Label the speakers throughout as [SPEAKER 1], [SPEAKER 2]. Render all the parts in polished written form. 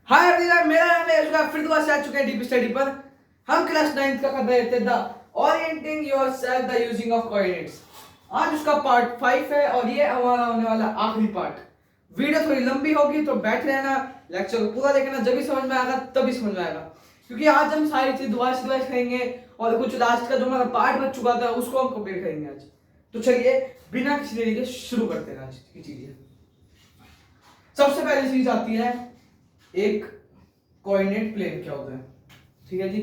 [SPEAKER 1] Hi everyone, मेरा नाम है यशगा। फिर दोबारा से आ चुके हैं डीप स्टडी पर। हम क्लास 9th का कर रहे थे the orienting yourself the using of coordinates. आज उसका पार्ट 5 है और ये हमारा होने वाला आखिरी पार्ट। वीडियो थोड़ी लंबी होगी तो बैठ रहना, लेक्चर को पूरा देखना, जब भी समझ में आएगा तभी समझ में आएगा, क्योंकि आज हम सारी चीज दोबारा से करेंगे और कुछ लास्ट का जो हमारा पार्ट बच चुका था उसको हम कंप्लीट करेंगे आज। तो चलिए बिना किसी देरी के शुरू करते हैं आज की चीजें। सबसे पहली चीज आती है एक कोऑर्डिनेट प्लेन। क्या होता है? ठीक है जी,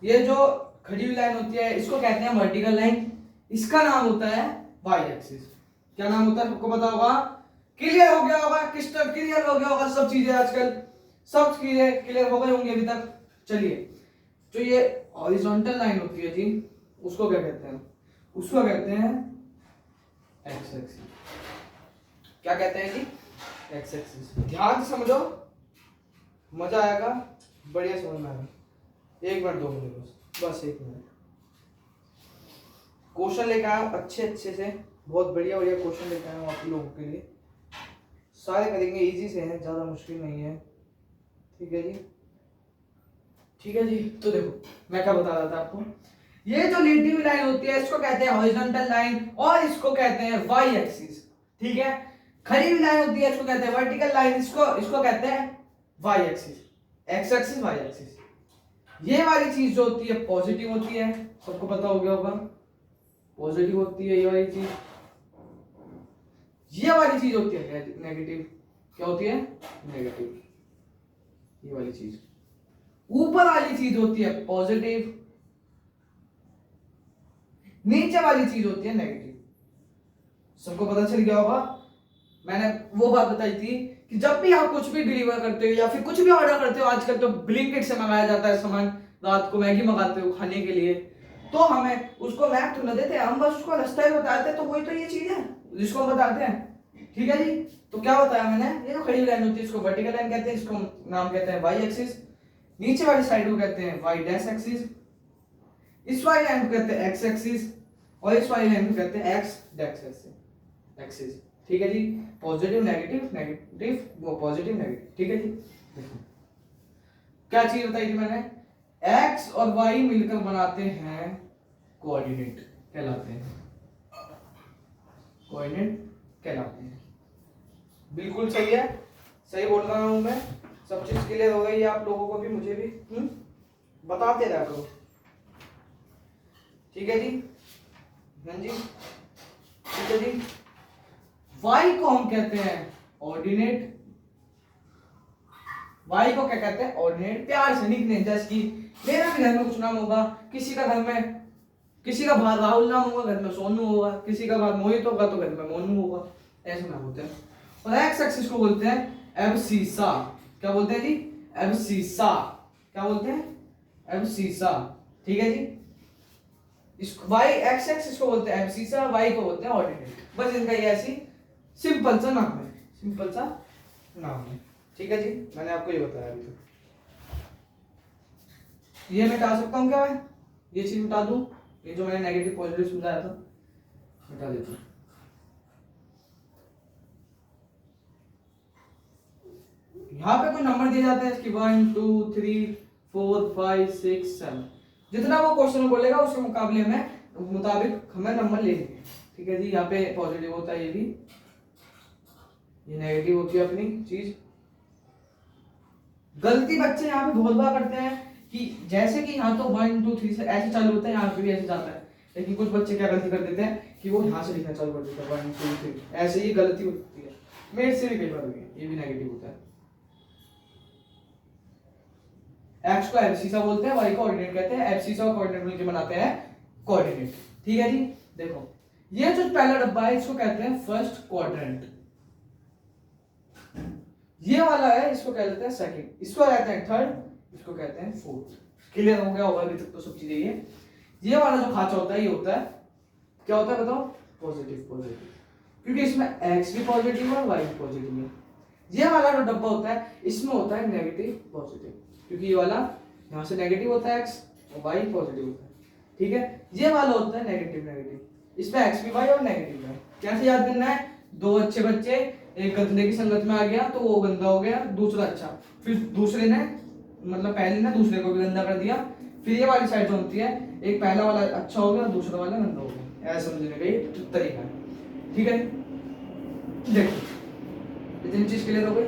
[SPEAKER 1] ये जो खड़ी हुई लाइन होती है इसको कहते हैं वर्टिकल लाइन। इसका नाम होता है वाई एक्सिस। क्या नाम होता है सबको पता होगा? क्लियर हो गया होगा, क्रिस्टल क्लियर हो गया होगा। सब चीजें आजकल सब चीजें क्लियर हो गई होंगी अभी तक। चलिए, जो ये हॉरिजॉन्टल लाइन होती है जी उसको क्या कहते हैं? उसको कहते हैं एक्स एक्सिस। क्या कहते हैं जी? X axis. ध्यान से समझो, मजा आएगा, बढ़िया समझ में आएगा। 1 मिनट 2 मिनट बस 1 मिनट। क्वेश्चन लेकर आया अच्छे से, बहुत बढ़िया बढ़िया क्वेश्चन लेकर आया हूँ आप लोगों के लिए। सारे करेंगे, इजी से हैं, ज्यादा मुश्किल नहीं है। ठीक है जी, ठीक है जी। तो देखो मैं क्या बता रहा था आपको, ये जो लेटी हुई लाइन होती है इसको कहते हैं हॉरिजॉन्टल लाइन और इसको कहते हैं वाई एक्सिस। ठीक है, खड़ी हुई लाइन होती है इसको कहते हैं वर्टिकल लाइन, इसको कहते हैं Y axis, X axis Y axis. ये वाली चीज जो होती है पॉजिटिव होती है, सबको पता हो गया होगा, पॉजिटिव होती है ये वाली चीज। ये वाली चीज होती है नेगेटिव। क्या होती है? नेगेटिव। ये वाली चीज। ऊपर वाली चीज होती है पॉजिटिव, नीचे वाली चीज होती है नेगेटिव। सबको पता चल गया होगा। मैंने वो बात बताई थी कि जब भी आप कुछ भी डिलीवर करते हो या फिर कुछ भी ऑर्डर करते हो, आजकल तो ब्लिंकिट से मंगाया जाता है सामान, रात को मैगी मंगाते हो खाने के लिए, तो हमें उसको मैप तो न देते, हम बस उसको रास्ता ही बताते हैं। तो वही तो ये चीज है जिसको हम बताते हैं। ठीक है जी, तो क्या बताया मैंने? ये जो खड़ी लाइन होती है इसको वर्टिकल लाइन कहते हैं, इसको नाम कहते हैं वाई एक्सिस। नीचे वाली साइड को कहते हैं वाई डैश एक्सिस, इस वाली लाइन को कहते हैं एक्स एक्सिस और इस वाली लाइन को कहते हैं एक्स डैश एक्सिस। ठीक है जी, पॉजिटिव नेगेटिव नेगेटिव वो पॉजिटिव नेगेटिव। ठीक है जी, क्या चीज बताई थी मैंने? एक्स और वाई मिलकर बनाते हैं कोऑर्डिनेट कहलाते हैं, कोऑर्डिनेट कहलाते हैं। बिल्कुल सही है, सही बोल रहा हूं मैं। सब चीज क्लियर हो गई आप लोगों को भी, मुझे भी बताते रहा करो। ठीक है जी, हाँ जी, ठीक है जी। y को हम कहते हैं ऑर्डिनेट। y को क्या कहते हैं? ऑर्डिनेट। प्यार से निकनेम, जैसे कि मेरा भी घर में कुछ नाम होगा, किसी का घर में, किसी का बाहर राहुल नाम होगा, घर में सोनू होगा, किसी का बाहर मोहित होगा तो घर में मोनू होगा, ऐसे नाम होते हैं। और एक्स एक्सिस को बोलते हैं एब्सिसा। क्या बोलते हैं जी? एब्सिसा। क्या बोलते हैं? एब्सिसा। ठीक है जी, इस y एक्स एक्सिस को बोलते हैं एब्सिसा, y को बोलते हैं ऑर्डिनेट। बस इनका ये ऐसी सिंपल सा नाम है, सिंपल सा नाम है। ठीक है जी, मैंने आपको ये बताया अभी तक। ये मैं मिटा सकता हूँ क्या? मैं ये चीज मिटा दूं, ये जो मैंने नेगेटिव पॉजिटिव समझाया था मिटा देता हूँ। यहाँ पे कोई नंबर दिए जाते हैं इसकी 1 2 3 4 5 6 7, जितना वो क्वेश्चन बोलेगा उसके मुकाबले में मुताबिक हमें नंबर लेंगे। ठीक है जी, यहाँ पे पॉजिटिव होता है, ये भी, ये नेगेटिव होती है अपनी चीज। गलती बच्चे यहाँ पे बहुत बार करते हैं कि जैसे कि यहाँ तो 1 2 3 से ऐसे चालू होता है, यहाँ पे भी ऐसे जाता है, लेकिन कुछ बच्चे क्या गलती कर देते हैं कि वो यहाँ से लिखना चालू कर देते हैं 1 2 3, ऐसे ही गलती होती है। मेरे से भी कई बार हुई है, ये भी नेगेटिव होता है। एक्स को एब्सिसा बोलते हैं, वाई को ऑर्डिनेट कहते हैं। एब्सिसा और कोऑर्डिनेट मिलकर बनाते हैं कोऑर्डिनेट। ठीक है जी, देखो ये जो पहला डब्बा है इसको कहते हैं फर्स्ट क्वाड्रेंट। ये वाला है इसको कह देते हैं सेकंड, इसको कहते हैं थर्ड, इसको कहते हैं फोर्थ। क्लियर हो गया होगा अभी तक तो सब चीजें। ये वाला जो खांचा होता है ये होता है, क्या होता है बताओ? पॉजिटिव। पॉजिटिव क्योंकि इसमें एक्स भी पॉजिटिव है और वाई भी पॉजिटिव है। ये वाला जो डब्बा होता है इसमें होता है नेगेटिव पॉजिटिव, क्योंकि ये वाला यहाँ से नेगेटिव होता है एक्स और वाई पॉजिटिव होता है। ठीक है, ये वाला होता है नेगेटिव नेगेटिव, इसमें एक्स भी वाई और नेगेटिव है। कैसे याद करना है? दो अच्छे बच्चे एक गंदे की संगत में आ गया तो वो गंदा हो गया, दूसरा अच्छा, फिर दूसरे ने मतलब पहले ने दूसरे को भी गंदा कर दिया, फिर ये वाली साइड जो होती है, एक पहला वाला अच्छा हो गया, दूसरा वाला गंदा हो गया, ऐसा समझने का ये तरीका है। ठीक है, देखो इतनी चीज क्लियर हो गई।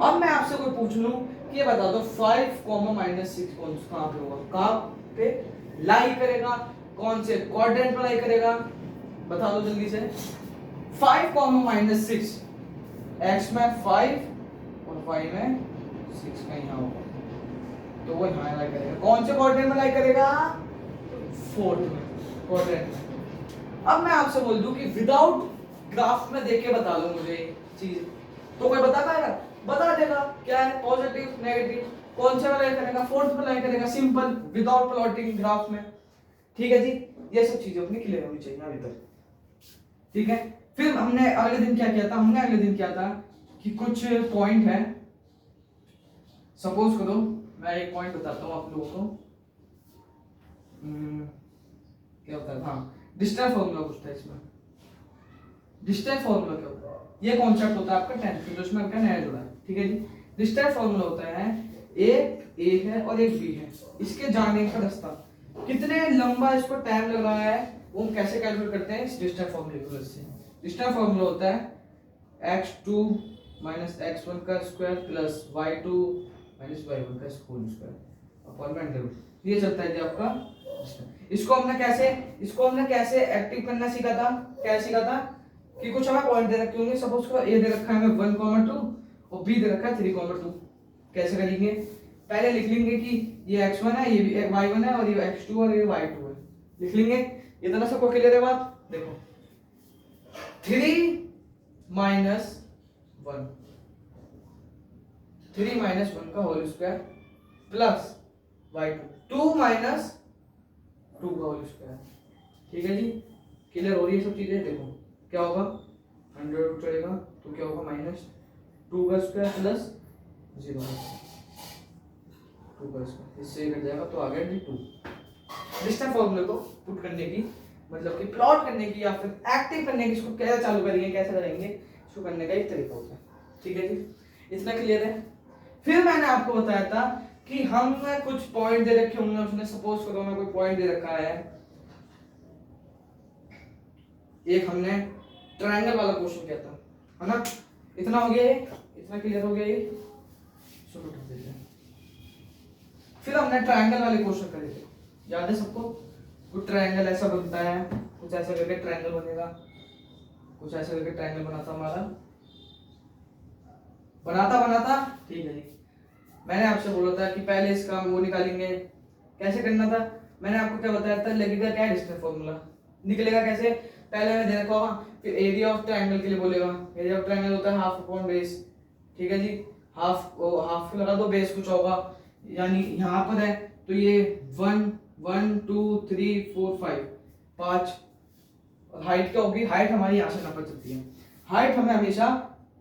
[SPEAKER 1] अब मैं आपसे कोई पूछ लूं कि ये बता दो 5 -6 कौन कहां पे होगा, कहां पे लाई करेगा, कौन से क्वाड्रेंट में लाई करेगा, बता दो जल्दी से। 5 -6 x में 5 और y में 6 का यहाँ होगा, तो वो यहाँ लाई करेगा, कौन से क्वाड्रेंट में लाई करेगा, फोर्थ में क्वाड्रेंट में। अब मैं आपसे बोल दूं कि विदाउट ग्राफ में देख के बता दो मुझे चीज, तो कोई बता पाएगा, बता देगा क्या है, पॉजिटिव नेगेटिव, कौन से में लाई करेगा, फोर्थ में लाई करेगा, सिंपल विदाउट प्लॉटिंग ग्राफ में। ठीक है जी, ये सब चीजें अपनी क्लियर होनी चाहिए अभी तक। ठीक है, फिर हमने अगले दिन क्या किया था, हमने अगले दिन क्या था कि कुछ पॉइंट है, सपोज करो मैं एक पॉइंट बताता हूँ आप लोगों को, क्या होता है, हाँ डिस्टेंस फॉर्मूला कुछ था इसमें। डिस्टेंस फॉर्मूला क्या होता है, ये कॉन्सेप्ट होता है आपका 10th जो उसमें आपका नया जुड़ा है। ठीक है जी, डिस्टेंस फॉर्मूला होता है एक ए है और एक बी है, इसके जाने का रास्ता कितने लंबा इसको टाइम लग रहा है वो हम कैसे कैलकुलेट करते हैं, इस डिस्टेंस फॉर्मूले की मदद से। डिस्टेंस फॉर्मूला होता है x2 x1 का स्क्वायर प्लस y2 y1 का होल स्क्वायर अपॉन में अंडर रूट। ये चलता है जी आपका। इसको हमने कैसे एक्टिव करना सीखा था, क्या सीखा था कि कुछ हमें पॉइंट दे रखे होंगे, सपोज को ए दे रखा है हमें 1,2 और बी दे रखा है 3,2। कैसे करेंगे, पहले लिख लेंगे कि ये x1 है, ये भी y1 है, और ये x2 और ये y2 है, लिख लेंगे। इतना सबको क्लियर है बात, देखो 3 -1 का होल स्क्वायर प्लस y2 2 -2 का होल स्क्वायर। ठीक है जी, क्लियर हो रही है सब चीजें। देखो क्या होगा, 100 चलेगा तो क्या होगा, -2 का स्क्वायर प्लस 0 2 का स्क्वायर, इससे कट जाएगा तो आ गया 2। डिस्टेंस फॉर्मूले को पुट करने की मतलब कि प्लॉट करने की या फिर एक्टिव करने की, इसको कैसे चालू करेंगे, कैसे करेंगे, इसको करने का एक तरीका होता है। ठीक है जी, इतना क्लियर है। फिर मैंने आपको बताया था कि हम कुछ पॉइंट दे रखे होंगे, उसने सपोज करो मैं कोई पॉइंट दे रखा है, एक हमने ट्रायंगल वाला क्वेश्चन किया था, है ना, इतना हो गया, इतना क्लियर हो गया ये। फिर हमने ट्रायंगल वाले क्वेश्चन करे थे, याद है सबको, कुछ ट्रायंगल ऐसा बनता है, कुछ ऐसा करके ट्रायंगल बनेगा, कुछ ऐसा करके ट्रायंगल बनाता हमारा, बनाता। ठीक है जी, मैंने आपसे बोला था कि पहले इसका वो निकालेंगे, कैसे करना था, मैंने आपको क्या बताया था, लगेगा क्या डिस्टेंस फॉर्मूला, निकलेगा कैसे, पहले मैंने दे रखा होगा, फिर एरिया ऑफ ट्रायंगल के लिए बोलेगा, एरिया ऑफ ट्रायंगल होता है हाफ अपॉन बेस। ठीक है जी, हाफ लगा दो, बेस कुछ होगा, यानी यहाँ पर है तो ये 1 1 2 3 4 5 5, और हाइट क्या होगी, हाइट हमारी यहाँ से नापा चलती है, हाइट हमें हमेशा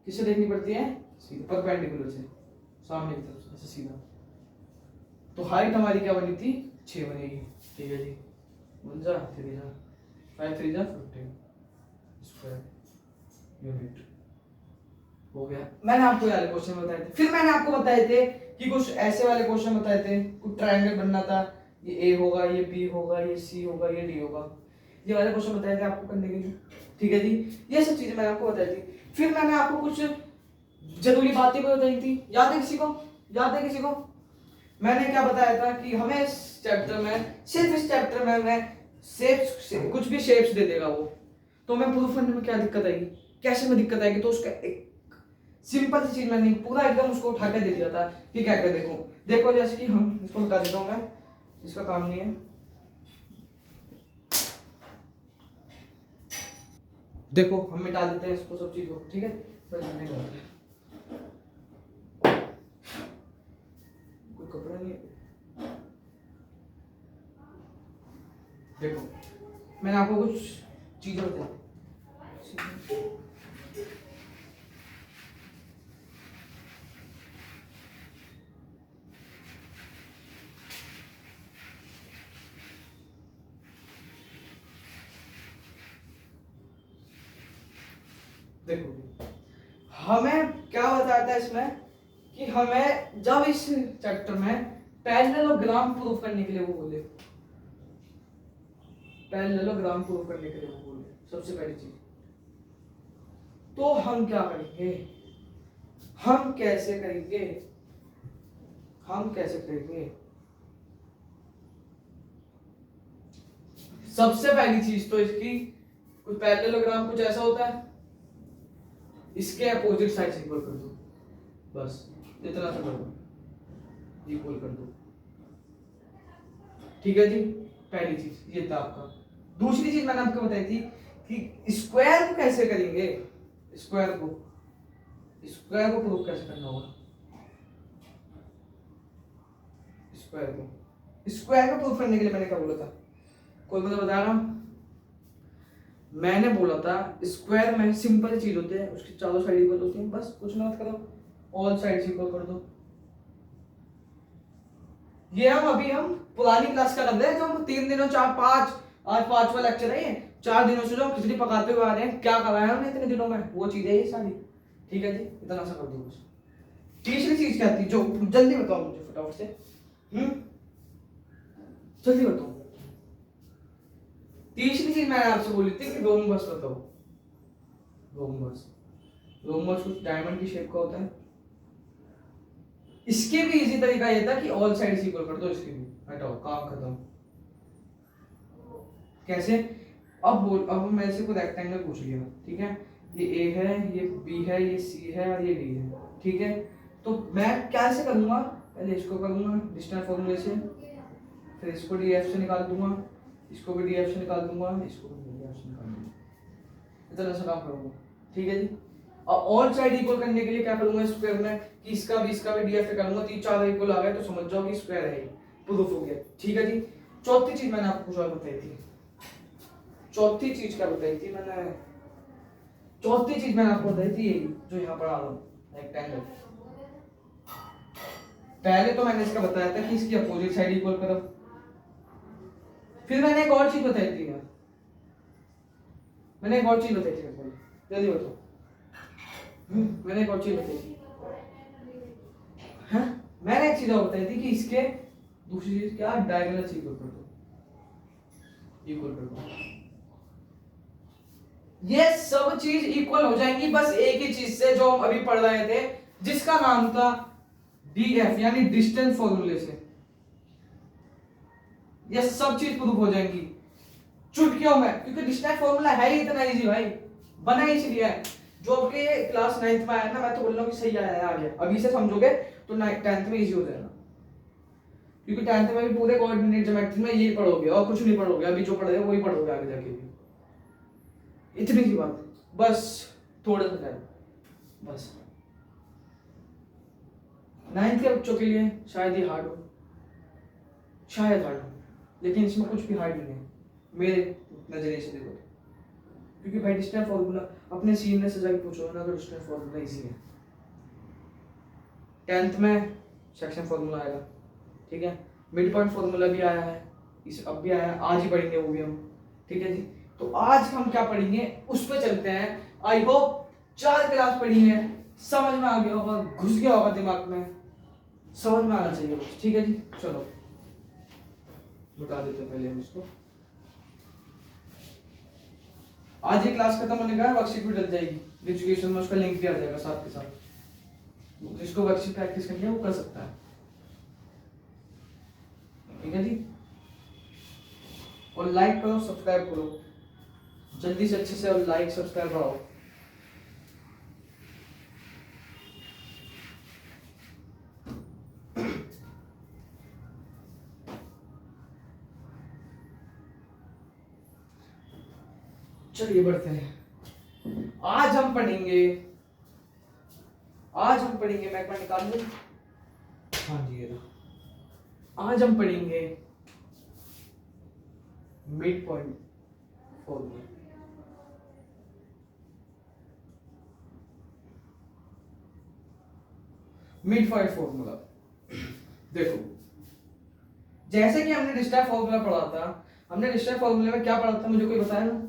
[SPEAKER 1] किससे देखनी पड़ती है, सीधे परपेंडिकुलर से, सामने की तरफ से ऐसे सीधा, तो हाइट हमारी क्या बनी थी, 6 बनेगी। ठीक है जी, 1 जा 3 जा 5 3 जा 15 स्क्वायर यूनिट हो गया। मैंने आपको ये वाले क्वेश्चन बताए थे, फिर मैंने आपको बताए थे कि कुछ ऐसे वाले क्वेश्चन बताए थे, कुछ ट्रायंगल बनना था, ये ए होगा, ये बी होगा, ये सी होगा, ये डी होगा, ये वाले क्वेश्चन बताए थे आपको करने के लिए। ठीक है जी, ये सब चीजें मैंने आपको बताई थी। फिर मैंने आपको कुछ जरूरी बातें भी बताई थी, याद है किसी को, याद है किसी को, मैंने क्या बताया था कि हमें इस चैप्टर में, सिर्फ इस चैप्टर में मैं शेप्स, कुछ भी शेप्स दे देगा वो, तो मैं प्रूफ करने में क्या दिक्कत आएगी, कैसे में दिक्कत आएगी, तो उसका एक सिंपल सी चीज मैंने पूरा एकदम उसको उठा के दे दिया था कि क्या क्या देखो, देखो जैसे कि हम इसको बता देता हूँ मैं, इसका काम नहीं है, देखो हम मिटा देते हैं इसको सब चीज को। ठीक है, कोई कपड़ा नहीं है, देखो मैंने आपको कुछ चीजें बताई, देखो हमें क्या बताता है इसमें कि हमें जब इस चैप्टर में पैरेललोग्राम प्रूफ करने के लिए वो बोले, पैरेललोग्राम प्रूफ करने के लिए वो बोले सबसे पहली चीज, तो हम क्या करेंगे, हम कैसे करेंगे, हम कैसे करेंगे। सबसे पहली चीज तो इसकी कुछ पैरेललोग्राम कुछ ऐसा होता है, इसके अपोजिट साइड इक्वल कर दो, बस इतना सा कर दो, इक्वल कर दो, ठीक है जी। पहली चीज ये था आपका। दूसरी चीज मैंने आपको बताई थी कि स्क्वायर को कैसे करेंगे, स्क्वायर को प्रूफ कैसे करना होगा, स्क्वायर को प्रूफ करने के लिए मैंने क्या बोला था, कोई मुझे बता रहा, मैंने बोला था स्क्वायर में सिंपल चीज होती है, उसकी चारों साइड इक्वल होती है, बस कुछ मत करो, ऑल साइड्स इक्वल कर दो। ये हम पुरानी क्लास का कर रहे हैं, जो हम 3 दिनों 4-5 आज 5वां लेक्चर है, ये 4 दिनों से जो हम खिचड़ी पकाते हुए आ रहे हैं, क्या कराया हमने इतने दिनों में, वो चीजें ये सारी, ठीक है जी। इतना सा कर दो बस। तीसरी चीज क्या थी, जो जल्दी बताओ मुझे फटाफट से, जल्दी बताओ। तीसरी चीज मैंने आपसे बोली थी कि रोम्बस बताओ, रोम्बस कुछ डायमंड की शेप का होता है। इसके भी इजी तरीका ये था कि ऑल साइड्स इक्वल कर दो, इसके भी हटाओ, काम खत्म। कैसे, अब मेरे से कोई रेक्टेंगल पूछ लिया, ठीक है, ये ए है, ये बी है, ये सी है और ये डी है, ठीक है, तो मैं कैसे करूंगा, पहले इसको करूंगा डिस्टेंस फॉर्मूले से, फिर इसको डीएफ से निकाल दूंगा, इसको भी डीएफ से निकाल दूंगा, इसको भी डीएफ से निकाल दूंगा, इतना सा काम करूंगा, ठीक है जी। और ऑल साइड इक्वल करने के लिए क्या करूंगा स्क्वायर में, कि इसका भी डीएफ से करूंगा, 3-4 इक्वल आ गए तो समझ जाओ कि स्क्वायर है, प्रूफ हो गया, ठीक है जी। चौथी चीज मैंने आपको कुछ और बताई थी, चौथी चीज क्या बताई थी मैंने, चौथी चीज मैंने आपको बताई थी जो यहाँ पर आ रहा हूँ रेक्टेंगल। पहले तो मैंने इसका बताया था कि इसकी अपोजिट साइड इक्वल करो, फिर मैंने एक और चीज बताई थी यार, मैंने एक और चीज बताई थी, जल्दी बताओ, मैंने एक और चीज बताई थी, हाँ मैंने एक चीज और बताई थी कि इसके दूसरी चीज क्या, डायगोनल इक्वल कर दो, इक्वल कर दो, ये सब चीज इक्वल हो जाएंगी बस एक ही चीज से जो हम अभी पढ़ रहे थे, जिसका नाम था डीएफ यानी डिस्टेंस फॉर्मूले से, ये सब चीज प्रूफ हो जाएंगी चुटकियों में, क्योंकि डिस्टेंस फॉर्मूला है ही इतना इजी भाई, बना ही इसलिए है, जो आपके क्लास 9th में आया ना, मैं तो बोल रहा हूँ कि सही आया आ गया, अभी से समझोगे तो 10th में इजी हो जाएगा, क्योंकि 10th में भी पूरे कोऑर्डिनेट ज्योमेट्री में यही पढ़ोगे और कुछ नहीं पढ़ोगे, अभी जो पढ़ रहे हो वही पढ़ोगे आगे जाके भी, इतनी सी बात, बस थोड़ा सा टाइम, बस 9th के बच्चों के लिए शायद ये हार्ड हो, शायद हार्ड हो, लेकिन इसमें कुछ भी हार्ड नहीं है मेरे नजरिए से देखो, क्योंकि भाई डिस्टेंस फॉर्मूला अपने सीनियर से जाके पूछो ना, तो डिस्टेंस फॉर्मूला इजी है, 10th में सेक्शन फॉर्मूला आएगा, ठीक है, मिड पॉइंट फॉर्मूला भी आया है, इस अब भी आया है, आज ही पढ़ेंगे वो भी हम, ठीक है जी। तो आज हम क्या पढ़ेंगे उस पर चलते हैं, आई होप 4 क्लास पढ़ी है, समझ में आ गया होगा, घुस गया होगा दिमाग में, समझ में आना चाहिए, ठीक है जी। चलो बता देते हैं पहले हम इसको, आज ये क्लास खत्म होने का वर्कशीट भी डल जाएगी एजुकेशन में, उसका लिंक भी आ जाएगा साथ के साथ, जिसको वर्कशीट प्रैक्टिस करनी है वो कर सकता है, ठीक है जी। और लाइक करो, सब्सक्राइब करो, जल्दी से अच्छे से, और लाइक सब्सक्राइब बढ़ाओ। चलिए बढ़ते हैं, आज हम पढ़ेंगे, मैं एक बार निकाल लूं, हाँ जी ये, आज हम पढ़ेंगे mid point formula, mid point formula. देखो जैसे कि हमने डिस्टेंस फॉर्मूला पढ़ा था, हमने डिस्टेंस फॉर्मूले में क्या पढ़ा था, मुझे कोई बताया ना,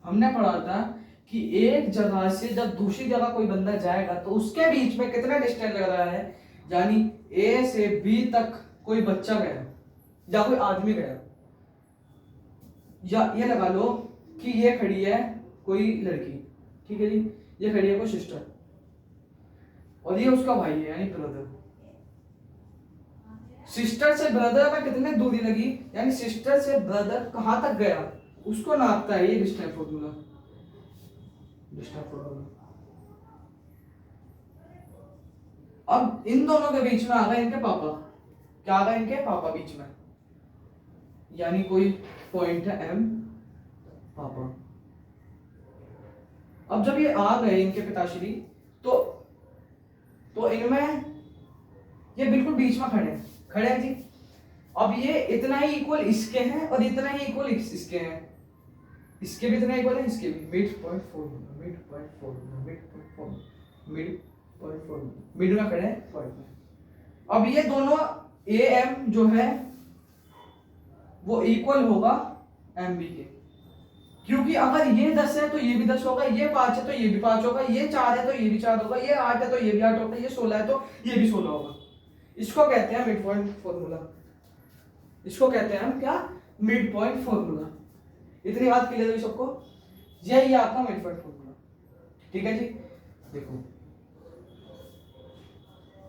[SPEAKER 1] हमने पढ़ा था कि एक जगह से जब दूसरी जगह कोई बंदा जाएगा तो उसके बीच में कितना डिस्टेंस लग रहा है, यानी ए से बी तक कोई बच्चा गया या कोई आदमी गया, या ये लगा लो कि ये खड़ी है कोई लड़की, ठीक है जी, ये खड़ी है कोई सिस्टर और ये उसका भाई है यानी ब्रदर। सिस्टर से ब्रदर में कितनी दूरी लगी, यानी सिस्टर से ब्रदर कहां तक गया उसको नापता है ये डिस्टेंस फॉर्मूला। अब इन दोनों के बीच में आ गए इनके पापा, क्या आ गए इनके पापा बीच में, यानी कोई पॉइंट है एम पापा। अब जब ये आ गए इनके पिताश्री तो इनमें ये बिल्कुल बीच में खड़े हैं जी। अब ये इतना ही इक्वल इसके हैं और इतना ही इक्वल इसके हैं, इसके भी इतना इक्वल है, इसके भी मिड पॉइंट मिड में खड़े हैं पॉइंट में। अब ये दोनों ए एम जो है वो इक्वल होगा एम बी के, क्योंकि अगर ये 10 है तो ये भी 10 होगा, ये 5 है तो ये भी 5 होगा, ये 4 है तो ये भी 4 होगा, ये 8 है तो ये भी 8 होगा, ये 16 है तो ये भी 16 होगा। इसको कहते हैं मिड पॉइंट फॉर्मूला, इसको कहते हैं हम क्या, मिड पॉइंट फॉर्मूला। इतनी बात क्लियर हुई सबको, यही आपका मिड पॉइंट फॉर्मूला, ठीक है जी। देखो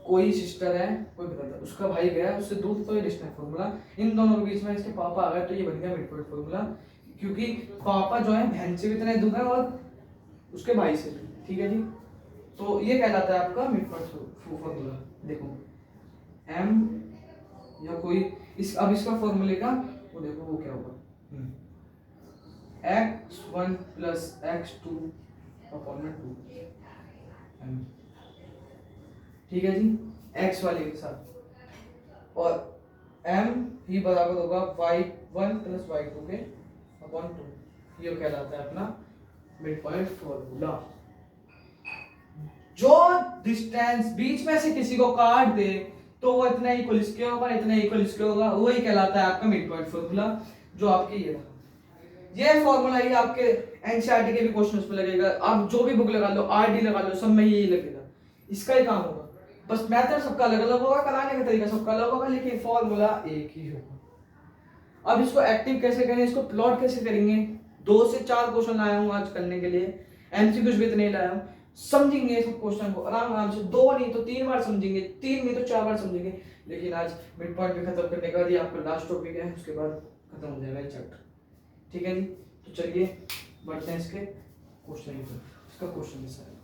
[SPEAKER 1] कोई सिस्टर है कोई ब्रदर, उसका भाई गया उससे दूर, तो ये डिस्टेंस फॉर्मूला, इन दोनों के बीच में इसके पापा आ गए तो ये बन गया मिड पॉइंट फॉर्मूला, क्योंकि पापा जो है बहन से भी इतने दूर है और उसके भाई से भी, ठीक है जी। तो ये कहलाता है आपका मिड पॉइंट फॉर्मूला। देखो एम या कोई अब इसका फॉर्मूले का वो देखो वो क्या होगा, x1 प्लस x2 अपॉन में 2, ठीक है जी, x वाले के साथ, और m ही बराबर होगा y1 प्लस y2 के अपॉन 2। ये कहलाता है अपना मिड पॉइंट फॉर्मूला। जो डिस्टेंस बीच में से किसी को काट दे तो वो इतना इक्वल इसके होगा, इतना इक्वल इसके होगा, वही कहलाता है आपका मिड पॉइंट फॉर्मूला, जो आपके ये फॉर्मूला ही आपके एनसीईआरटी के भी क्वेश्चंस में लगेगा। आप जो भी बुक लगा लो, आरडी लगा लो, सब में यही लगेगा, इसका ही काम होगा। बस मेथड सबका अलग अलग होगा, कराने का तरीका सबका अलग होगा, लेकिन फॉर्मूला एक ही होगा। अब इसको एक्टिव कैसे करें, इसको प्लॉट कैसे करेंगे, 2 से 4 क्वेश्चन लाया हूं आज करने के लिए, एमसीक्यूज भी इतने लाया हूं, समझेंगे सब क्वेश्चन को आराम आराम से, 2 नहीं तो 3 बार समझेंगे, 3 नहीं तो 4 बार समझेंगे। लेकिन आज मिड पॉइंट भी खत्म करने का ये आपका लास्ट टॉपिक है, उसके बाद खत्म हो जाएगा ये चैप्टर, ठीक है जी। तो चलिए बढ़ते हैं इसके क्वेश्चन पर। इसका क्वेश्चन ऐसा है,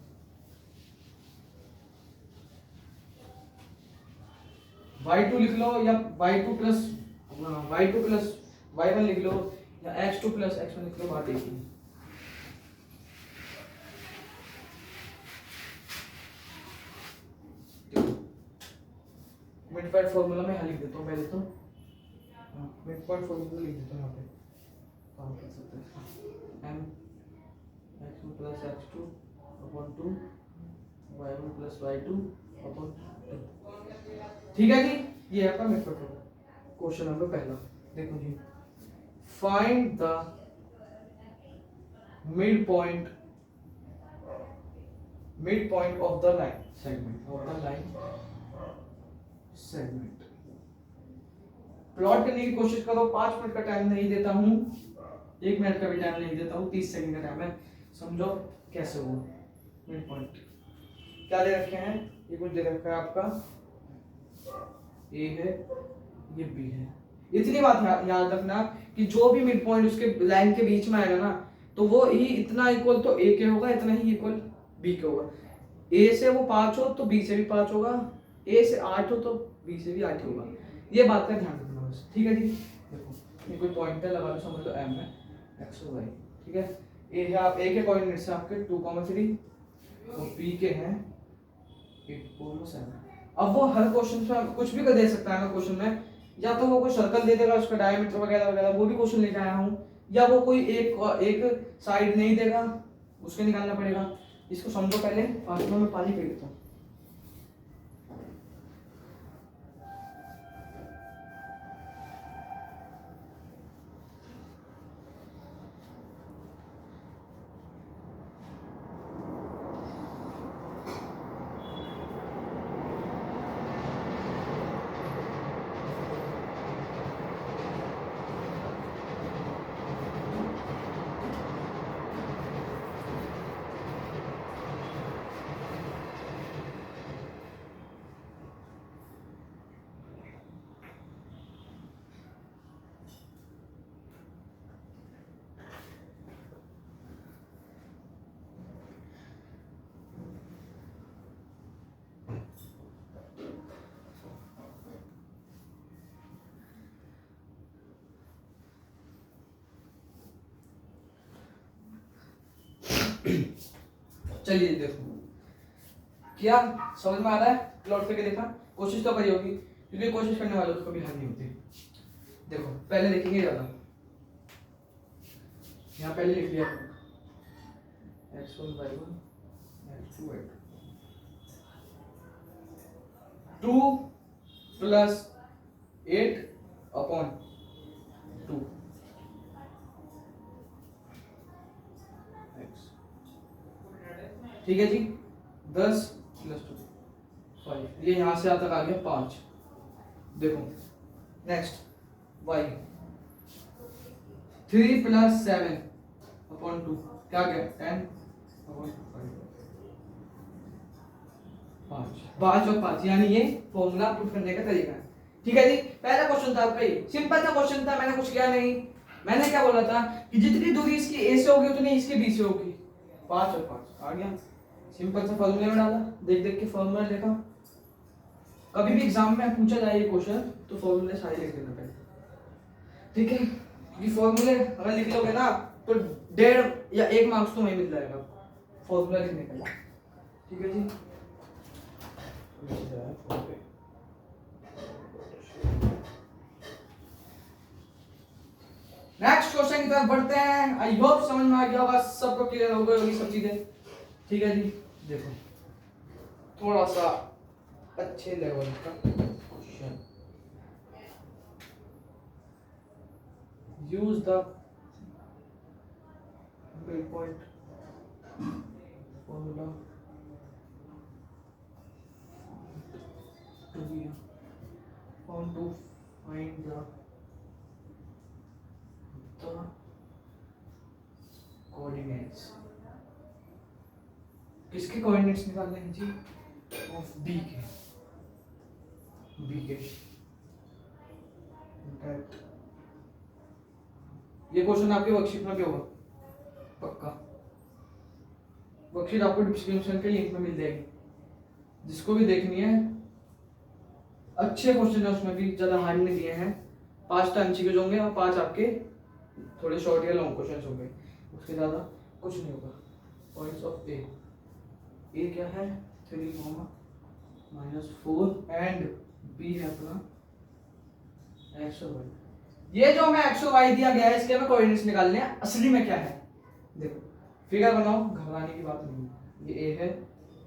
[SPEAKER 1] y2 लिख लो या y2 प्लस y1 लिख लो या x2 प्लस x1 लिख लो, बात एक ही। मिड पॉइंट फॉर्मूला में यहाँ लिख देता हूँ पहले तो, मिड पॉइंट फॉर्मूला लिख देता हूँ यहाँ पे, काम कर सकते हैं, m x1 plus x2 upon 2 y1 plus y2 upon 2, ठीक है जी। ये है आपका mid point formula. Question number पहला देखो जी, find the mid point of the line segment. Plot करने की कोशिश करो, 5 मिनट का टाइम नहीं देता हूं, 1 मिनट का भी टाइम नहीं देता हूं, 30 सेकंड का टाइम है, समझो कैसे होगा। मिड पॉइंट क्या दे रखे हैं, ये कुछ दे रखा है आपका, ए है ये बी है। इतनी बात याद रखना कि जो भी मिड पॉइंट उसके लाइन के बीच में आएगा ना, तो वो ही इतना इक्वल तो ए के होगा, इतना ही इक्वल बी के होगा। ए से वो 5 हो तो बी से भी 5 होगा, ए से 8 हो तो बी से भी 8 होगा। ये बात का ध्यान रखना बस, ठीक है जी। देखो ये कोई पॉइंट है, लगा लो, समझ लो एम है, एक्स और वाई, ठीक है। ए है आप, ए के कोऑर्डिनेट्स हैं आपके 2,3 और बी के हैं 8,7। अब वो हर क्वेश्चन में कुछ भी कर दे सकता है ना क्वेश्चन में, या तो वो कोई सर्कल दे देगा उसका डायमीटर वगैरह वगैरह, वो भी क्वेश्चन लेके आया हूँ, या वो कोई एक साइड नहीं देगा, उसके निकालना पड़ेगा। इसको समझो पहले, फास्ट में पानी पी लेता हूँ। चलिए देखो, क्या समझ में आ रहा है? प्लॉट करके देखा, कोशिश तो करी होगी, क्योंकि कोशिश करने वालों को कभी हार नहीं होती। देखो पहले देखेंगे ज्यादा, यहाँ पहले लिख लिया x1 y1 x2 y2, 2 plus 8 upon 2 x, ठीक है जी। 10 प्लस 2 5, ये यहां से तक आ गया 5। देखो नेक्स्ट y, 3 प्लस 7 अपॉन 2 क्या गया 10 अपॉन 5, 5 और 5, यानी ये फॉर्मूला पुट करने का तरीका है। ठीक है जी, पहला क्वेश्चन था आपका ये सिंपल सा क्वेश्चन था, मैंने कुछ किया नहीं। मैंने क्या बोला था कि जितनी दूरी इसकी a से होगी उतनी इसके b से होगी, 5 और 5 आ गया। सिंपल सा फॉर्मूले में डाला, देख देख के फॉर्मूला लिखा। कभी भी एग्जाम में पूछा जाए ये क्वेश्चन तो फॉर्मूले सारे लिख लेना पहले, ठीक है? क्योंकि फॉर्मूले अगर लिख लोगे ना तो 1.5 या 1 मार्क्स तो वहीं मिल जाएगा फॉर्मूला लिखने के लिए, ठीक है जी। नेक्स्ट क्वेश्चन की तरफ बढ़ते हैं। आई होप समझ में आ गया होगा, सबको क्लियर हो गई होगी सब चीजें, ठीक है जी। देखो थोड़ा सा अच्छे लेवल का question, use the mid point formula to be found to find the coordinates। किसके कोऑर्डिनेट्स निकालने हैं जी? ऑफ बी के, दैट ये क्वेश्चन आपके वर्कशीट में भी होगा पक्का। वर्कशीट आपको डिस्क्रिप्शन के लिंक में मिल जाएगी, जिसको भी देखनी है। अच्छे क्वेश्चन है उसमें भी, ज्यादा हार्ड नहीं दिए हैं। 5 टाइम के होंगे और 5 आपके थोड़े शॉर्ट या लॉन्ग क्वेश्चन होंगे, उसके ज्यादा कुछ नहीं होगा। पॉइंट्स ऑफ ए क्या है 3, -4 एंड बी है अपना x और y। ये जो हमें x और y दिया गया है इसके हमें कोऑर्डिनेट्स निकालने हैं। असली में क्या है देखो, फिगर बनाओ, घबराने की बात नहीं है। ये a है,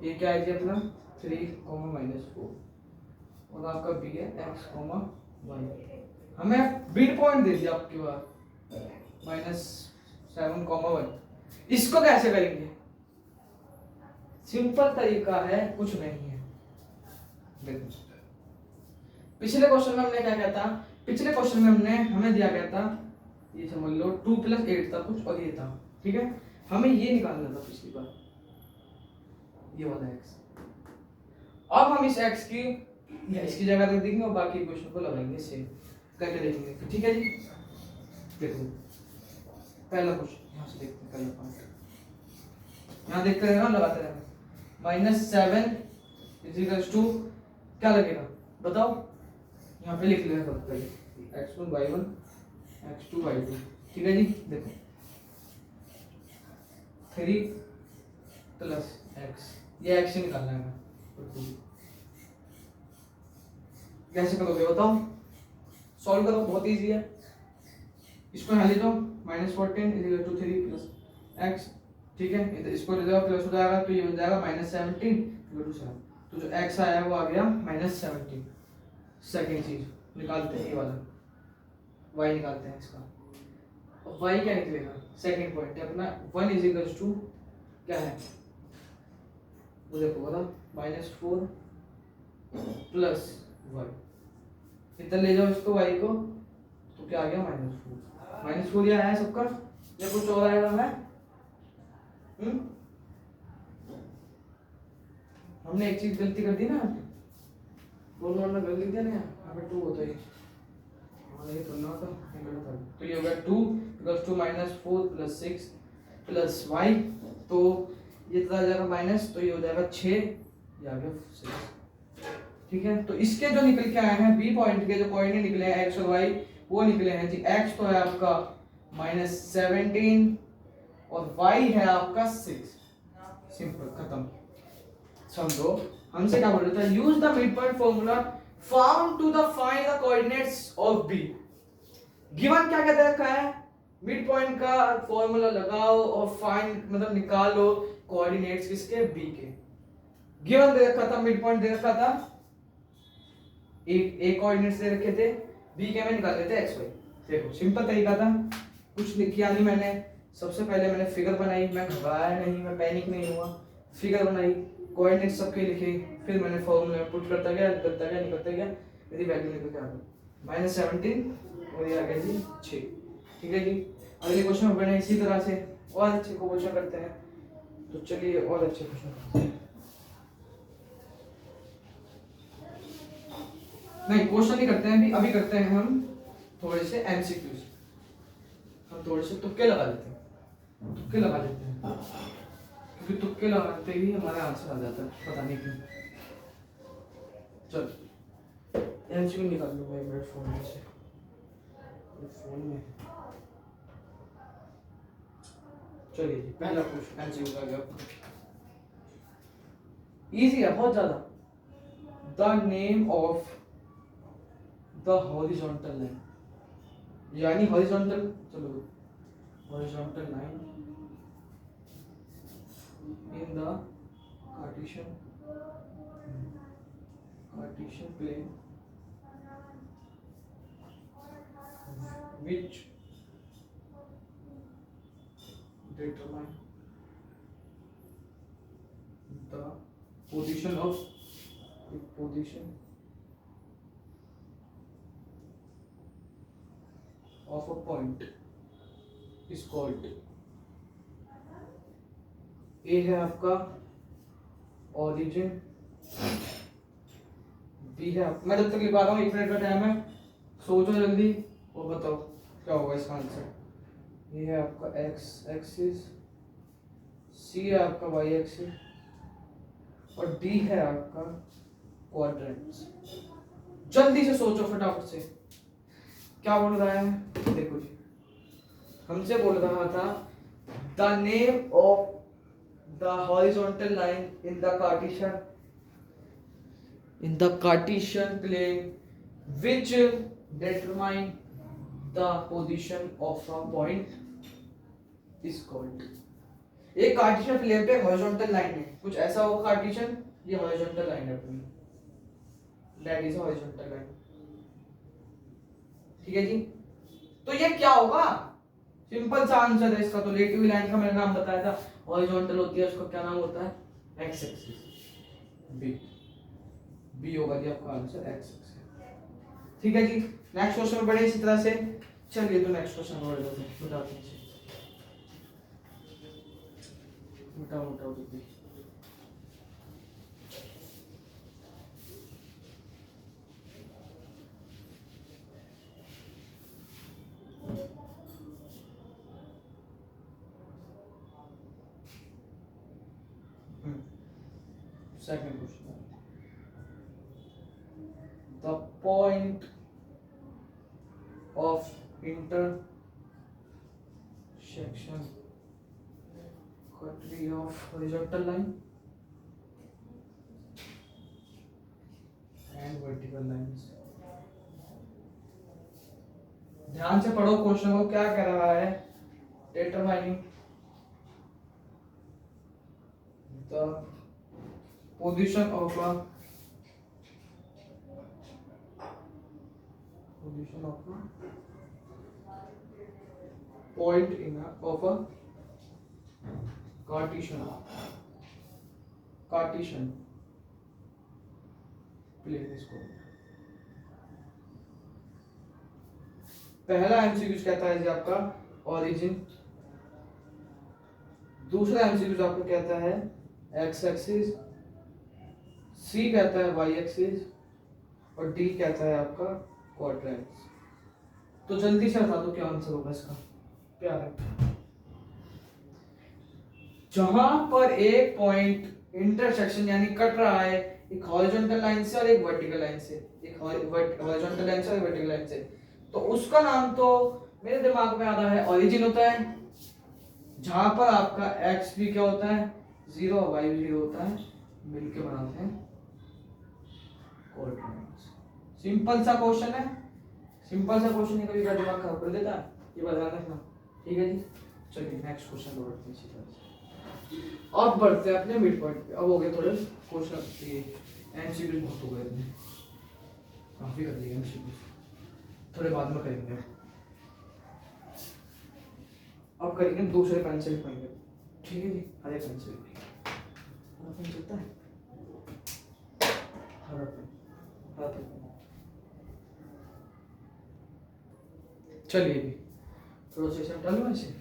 [SPEAKER 1] ये क्या है जी अपना 3, -4 और आपका b है x, y। हमें मिड पॉइंट दे दिया आपके पास -7, 1। इसको कैसे करेंगे? सिंपल तरीका है, कुछ नहीं है। देखो पिछले क्वेश्चन में हमने क्या किया था, पिछले क्वेश्चन में हमें दिया गया था ये समझ लो 2 + 8 था कुछ और ये था, ठीक है? हमें ये निकालना था पिछली बार, ये वाला x। अब हम इस x की या इसकी जगह रख देंगे और बाकी क्वेश्चन को लगाएंगे सेम करके देखेंगे, ठीक है जी। देखो पहला क्वेश्चन यहाँ से देखते हैं, पहला पार्ट यहाँ देखते रहना, लगाते रहना। -7 = क्या लगेगा बताओ? यहाँ पे लिख लेना सबसे पहले x1 y1 x2 y2, ठीक है जी। देखो 3 + x, ये x से निकालना है तो 2। कैसे करोगे बताओ? सॉल्व करो, बहुत इजी है। इसको यहाँ ले जाओ, -14 = 3 + x, ठीक है? इसको ले जाओ, प्लस हो जाएगा तो ये बन जाएगा -17 = 7। तो जो x आया वो आ गया -17। सेकंड चीज निकालते हैं, ये वाला y निकालते हैं इसका। अब y क्या निकलेगा? सेकंड पॉइंट है अपना 1 = क्या है वो देखो बता, -4 + y। इधर ले जाओ इसको y को, तो क्या आ गया -4। -4 ये आया सबका, या कुछ और आएगा? है हमने एक चीज गलती कर दी ना, दोनों ने गलती दिया ना, यहाँ पे 2 होता है, ये करना होता तो ये होगा 2 + 2 -4 + 6 + y, तो ये तो आ जाएगा माइनस, तो ये हो जाएगा 6, ये आ गया 6, ठीक है? तो इसके जो निकल के आए हैं बी पॉइंट के जो कोऑर्डिनेट निकले हैं x और y, वो निकले हैं जी। x तो है आपका -17 और y है आपका 6। सिंपल, खत्म। समझो हमसे क्या बोल रहा था, use the mid point formula found to the find the coordinates of B. Given क्या कहते रखा है, मिड पॉइंट का फॉर्मूला लगाओ और फाइंड मतलब निकालो कोऑर्डिनेट्स किसके, बी के। गिवन दे रखा था, मिड पॉइंट दे रखा था, एक कोऑर्डिनेट्स दे रखे थे, बी के में निकाल लेते एक्स वाई। देखो सिंपल तरीका था, कुछ किया नहीं मैंने। सबसे पहले मैंने फिगर बनाई, मैं घबराया नहीं, मैं पैनिक नहीं हुआ। फिगर बनाई, कोऑर्डिनेट सबके लिखे, फिर मैंने फॉर्मूला में पुट करता गया, निकलता गया, मेरी वैल्यू निकल के आ गई -17 और ये आ गया जी 6। ठीक है जी। अगले क्वेश्चन में बढ़े इसी तरह से और अच्छे क्वेश्चन करते हैं। तो चलिए और अच्छे क्वेश्चन करते हैं। नहीं क्वेश्चन नहीं करते हैं अभी करते हैं हम थोड़े से एमसीक्यूज। हम थोड़े से तुक्के लगा लेते हैं, क्योंकि तुक्के लगाते ही हमारा आंसर आ जाता है, पता नहीं क्यों। चल एमसीक्यू निकाल लूंगा एक मिनट फोन में से, फोन में। चलिए जी, पहला क्वेश्चन एमसीक्यू का गया, इजी है बहुत ज्यादा। The name of the horizontal line, यानी हॉरिजॉन्टल, चलो horizontal line in the Cartesian plane which determine the position of a point is called। A है आपका ओरिजिन, बी है, मैं जब तक लिखा रहा हूँ 1 मिनट का टाइम है, सोचो जल्दी और बताओ क्या होगा इसका आंसर। ये है आपका एक्स एक्सिस, सी है आपका वाई एक्सिस और डी है आपका क्वाड्रेंट्स। जल्दी से सोचो फटाफट से, क्या बोल रहा है। देखो जी, हमसे बोल रहा था the name of the horizontal line in the Cartesian plane which determine the position of a point is called। एक कार्टेशियन प्लेन पे हॉरिजॉन्टल लाइन है, कुछ ऐसा होगा कार्टेशियन, ये हॉरिजॉन्टल लाइन है अपनी, दैट इज हॉरिजॉन्टल लाइन। ठीक है जी। तो ये क्या होगा, सिंपल सा आंसर है इसका। तो लेटिव लाइन का मैंने नाम बताया था, हॉरिजॉन्टल होती है, उसका क्या नाम होता है, एक्स एक्सिस। बी होगा जी आपका आंसर, एक्स एक्सिस। ठीक है जी। नेक्स्ट क्वेश्चन में बढ़े इसी तरह से। चलिए तो नेक्स्ट क्वेश्चन बढ़ जाते हैं, बताते हैं मोटा दीजिए। Second question, the point of intersection quantity of horizontal line and vertical lines। ध्यान से पढ़ो क्वेश्चन को, क्या कह रहा है, determining the position of a point in of a Cartesian plane इसको। पहला एमसीक्यू कहता है जी आपका ओरिजिन, दूसरा एमसीक्यू आपको कहता है एक्स एक्सिस, सी कहता है वाई एक्सिस और डी कहता है आपका क्वाड्रेंट्स। तो जल्दी से बता दो क्या आंसर होगा इसका। प्यार है, जहां पर एक पॉइंट इंटरसेक्शन यानी कट रहा है एक हॉरिजॉन्टल लाइन से और एक वर्टिकल लाइन से, एक हॉरिजॉन्टल लाइन से और वर्टिकल लाइन से, तो उसका नाम तो मेरे दिमाग में आ रहा है ओरिजिन होता है। जहां पर आपका एक्स भी क्या होता है 0 और वाई भी 0 होता है, मिलके बनाते हैं कोऑर्डिनेट्स। सिंपल सा क्वेश्चन है, सिंपल सा क्वेश्चन है, कभी का दिमाग खराब कर देता है, ये बता रखना। ठीक है जी, चलिए नेक्स्ट क्वेश्चन बढ़ते हैं इसी तरह से। अब बढ़ते हैं अपने मिड पॉइंट पे। अब हो गए थोड़े क्वेश्चन, ये एमसीक्यू बहुत हो गए, काफी कर लिए एमसीक्यू, थोड़े बाद में करेंगे। अब करेंगे दूसरे पेन से लिखेंगे। ठीक है जी, हरे पेन से लिखेंगे। हरा पेन चलता है, हरा पेन, हरा पेन। चलिए भी थोड़ा सा इसमें डालूं ऐसे।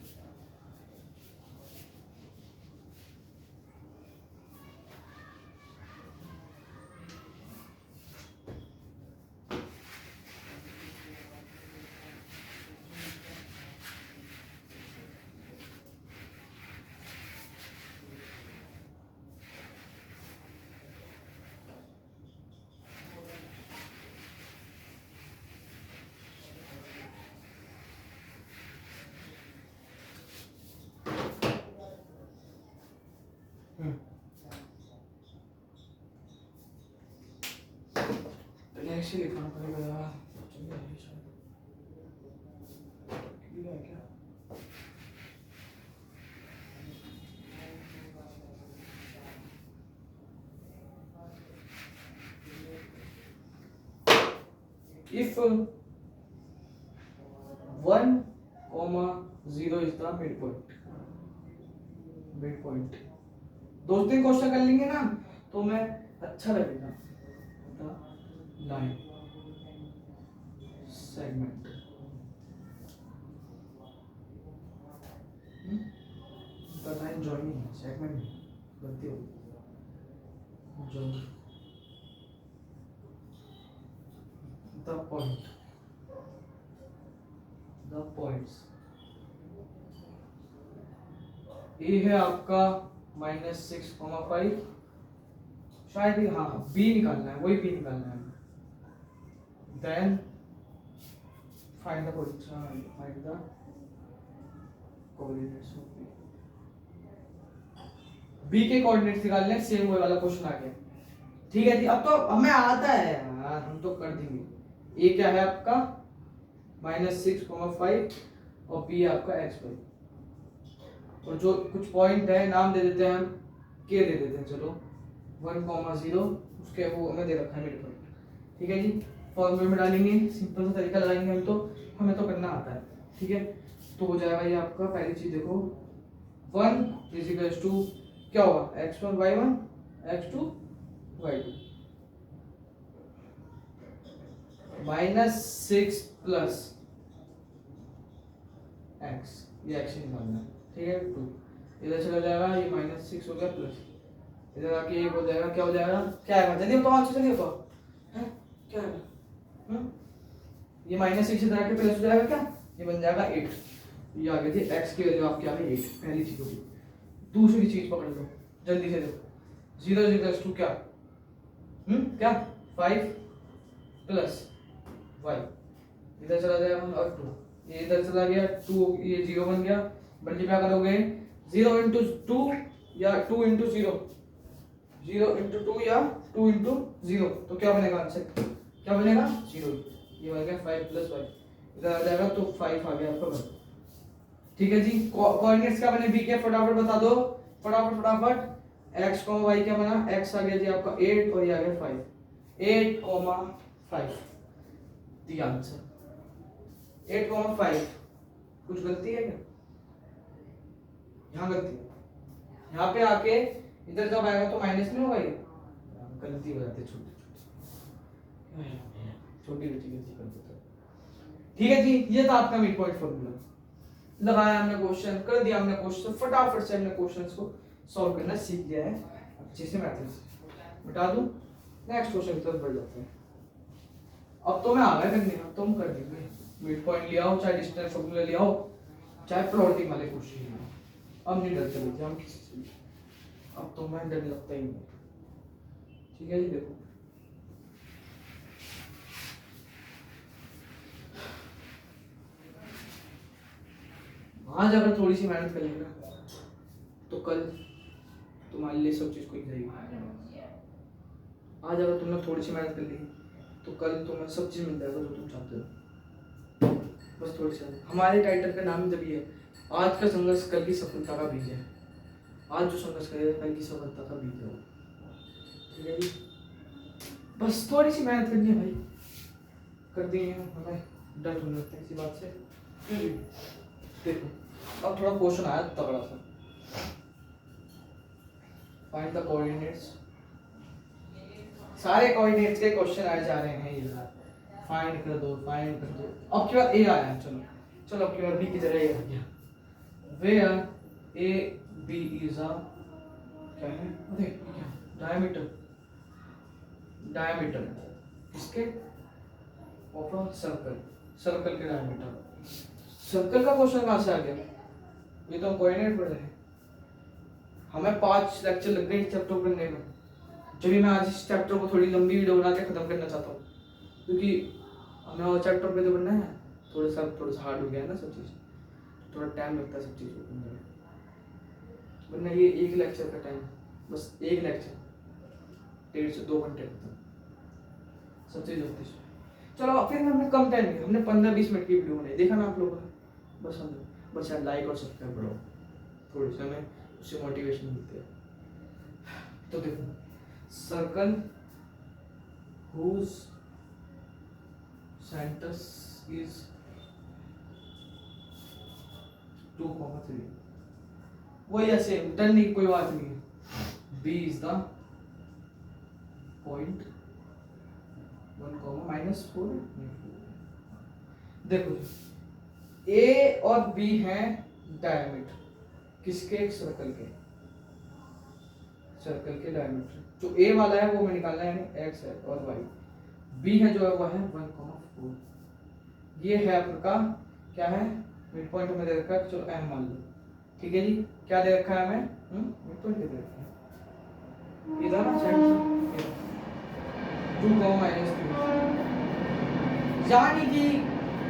[SPEAKER 1] ऐसे लिखना पड़ेगा यार, क्या if 1, 0 is the midpoint, midpoint दो तीन क्वेश्चन कर लेंगे ना तो मैं अच्छा लगेगा। The line segment, the line joining segment, गलती हो join the point, the points. A है आपका -6,5, शायद ही, हाँ बी निकालना है, वही बी निकालना है। Then find the coordinates of B. B के कोऑर्डिनेट्स निकालने, सेम वही वाला क्वेश्चन आ गया। ठीक है जी, अब तो हमें आता है यार, हम तो कर देंगे। ए क्या है आपका -6,5 और बी आपका x5, और जो कुछ पॉइंट है नाम दे देते हैं हम, के दे देते हैं, चलो 1,0 उसके वो हमें दे रखा है मिड पॉइंट। ठीक है जी, फॉर्मूले में डालेंगे, सिंपल सा तरीका लगाएंगे हम, तो हमें तो करना आता है। ठीक है, तो हो जाएगा ये आपका, पहली चीज देखो 1 इज टू क्या होगा x1 y1 x2 y2 -6 plus x, ये x निकालना है। ठीक है, 2 इधर चला जाएगा, ये -6 हो गया, प्लस इधर आके ये हो जाएगा, क्या हो जाएगा, क्या आएगा जल्दी बताओ, आंसर जल्दी बताओ, हैं क्या आएगा, ये -6 इधर आके प्लस हो जाएगा, क्या ये बन जाएगा 8। ये आ गई थी x की वैल्यू आपकी आ गई 8, पहली चीज होगी। दूसरी चीज पकड़ लो जल्दी से, देखो 0 इक्वल्स टू क्या, क्या 5 प्लस y, इधर चला जाएगा और 2, ये इधर चला गया 2, ये 0 बन गया। मल्टीप्लाई करोगे 0 इंटू 2 या 2 इंटू 0, 0 इंटू 2 या 2 इंटू 0, तो क्या बनेगा आंसर, क्या बनेगा 0। ये बन गया 5 प्लस y, इधर आ जाएगा तो 5 आ गया आपका बन। ठीक है जी, कोऑर्डिनेट्स क्या बने बी के, फटाफट बता दो, फटाफट फटाफट। x, y क्या बना, x आ गया जी आपका 8 और ये आ गया 5, 8, 5 दी आंसर 8, 5। कुछ गलती है क्या, यहाँ गलती है, यहाँ पे आके इधर जब आएगा तो माइनस नहीं होगा, ये गलती हो जाती है, छोटी छोटी गलती कर देता है। ठीक है जी, ये था आपका मिड पॉइंट फॉर्मूला, लगाया हमने क्वेश्चन, कर दिया हमने क्वेश्चन, फटाफट से हमने क्वेश्चंस को सॉल्व करना सीख लिया है अच्छे से, मैथ्स बता दूं। नेक्स्ट क्वेश्चन की तरफ बढ़ जाते हैं। अब तो मैं आ गया करने, अब तो हम कर देंगे, मिड पॉइंट ले आओ, चाहे डिस्टेंस फॉर्मूला ले आओ, चाहे प्लॉटिंग वाले क्वेश्चन ले आओ, अब नहीं डरते बच्चे हम किसी से, अब तो मैं डर लगता ही नहीं। ठीक है जी, देखो वहां जाकर थोड़ी सी मेहनत कर लेना, तो कल तुम्हारे लिए सब चीज़ खुल जाएगी। आज अगर तुमने थोड़ी सी मेहनत कर ली तो कल तुम्हें सब चीज़ मिल जाएगा जो तुम चाहते हो। बस थोड़ी सी। हमारे टाइटल का नाम जब ये है, आज का संघर्ष कल की सफलता का बीज है। आज जो संघर्ष करेगा कल की सफलता का बीज है। ठीक है जी, बस थोड़ी सी मेहनत करनी है भाई, कर देंगे हमें, डर होने लगता है इसी बात से। देखो अब थोड़ा क्वेश्चन आया तगड़ा सा, फाइंड द कोऑर्डिनेट्स। सारे कोऑर्डिनेट्स के क्वेश्चन आए जा रहे हैं ये यार, फाइंड कर दो, फाइंड कर दो। अब की बार ए आया है, चलो चलो अब की बार बी की जगह ए आ गया। Where A B is a क्या है, अरे क्या डायमीटर, डायमीटर किसके ऑफ अ सर्कल, सर्कल के डायमीटर। सर्कल का क्वेश्चन कहाँ से आ गया, ये तो हम कोऑर्डिनेट पढ़ रहे हैं। हमें 5 लेक्चर लग गए इस चैप्टर करने में, जब मैं आज इस चैप्टर को थोड़ी लंबी वीडियो बना के खत्म करना चाहता हूँ, क्योंकि हमें और चैप्टर पे जो बनना है थोड़ा सा हार्ड हो गया है ना सब चीज़, थोड़ा टाइम लगता है सब चीज़ को करने में। वरना ये एक लेक्चर का टाइम, बस एक लेक्चर 1.5 से 2 घंटे खत्म सब चीज़ होती है। चलो फिर हमने कम टाइम में, हमने 15-20 मिनट की वीडियो बनाई, देखा ना आप लोगों ने। बस हम बस यार लाइक और सब्सक्राइब करो, थोड़ी सी हमें उससे मोटिवेशन मिलती है। तो देखो सर्कल whose centers is 2,3, वही ऐसे डन नहीं, कोई बात नहीं है। B is the point 1, -4। देखो A और B हैं डायमीटर किसके, एक सर्कल के, सर्कल के डायमीटर। जो A वाला है वो हमें निकालना है, यानी x है और y। B है जो है वो है 1,4। ये है आपका क्या है, मिड पॉइंट हमें दे रखा है, चलो m मान लो। ठीक है जी, क्या दे रखा है हमें, मिड पॉइंट दे रखा है इधर ना सेंटर 2, -3। यानी कि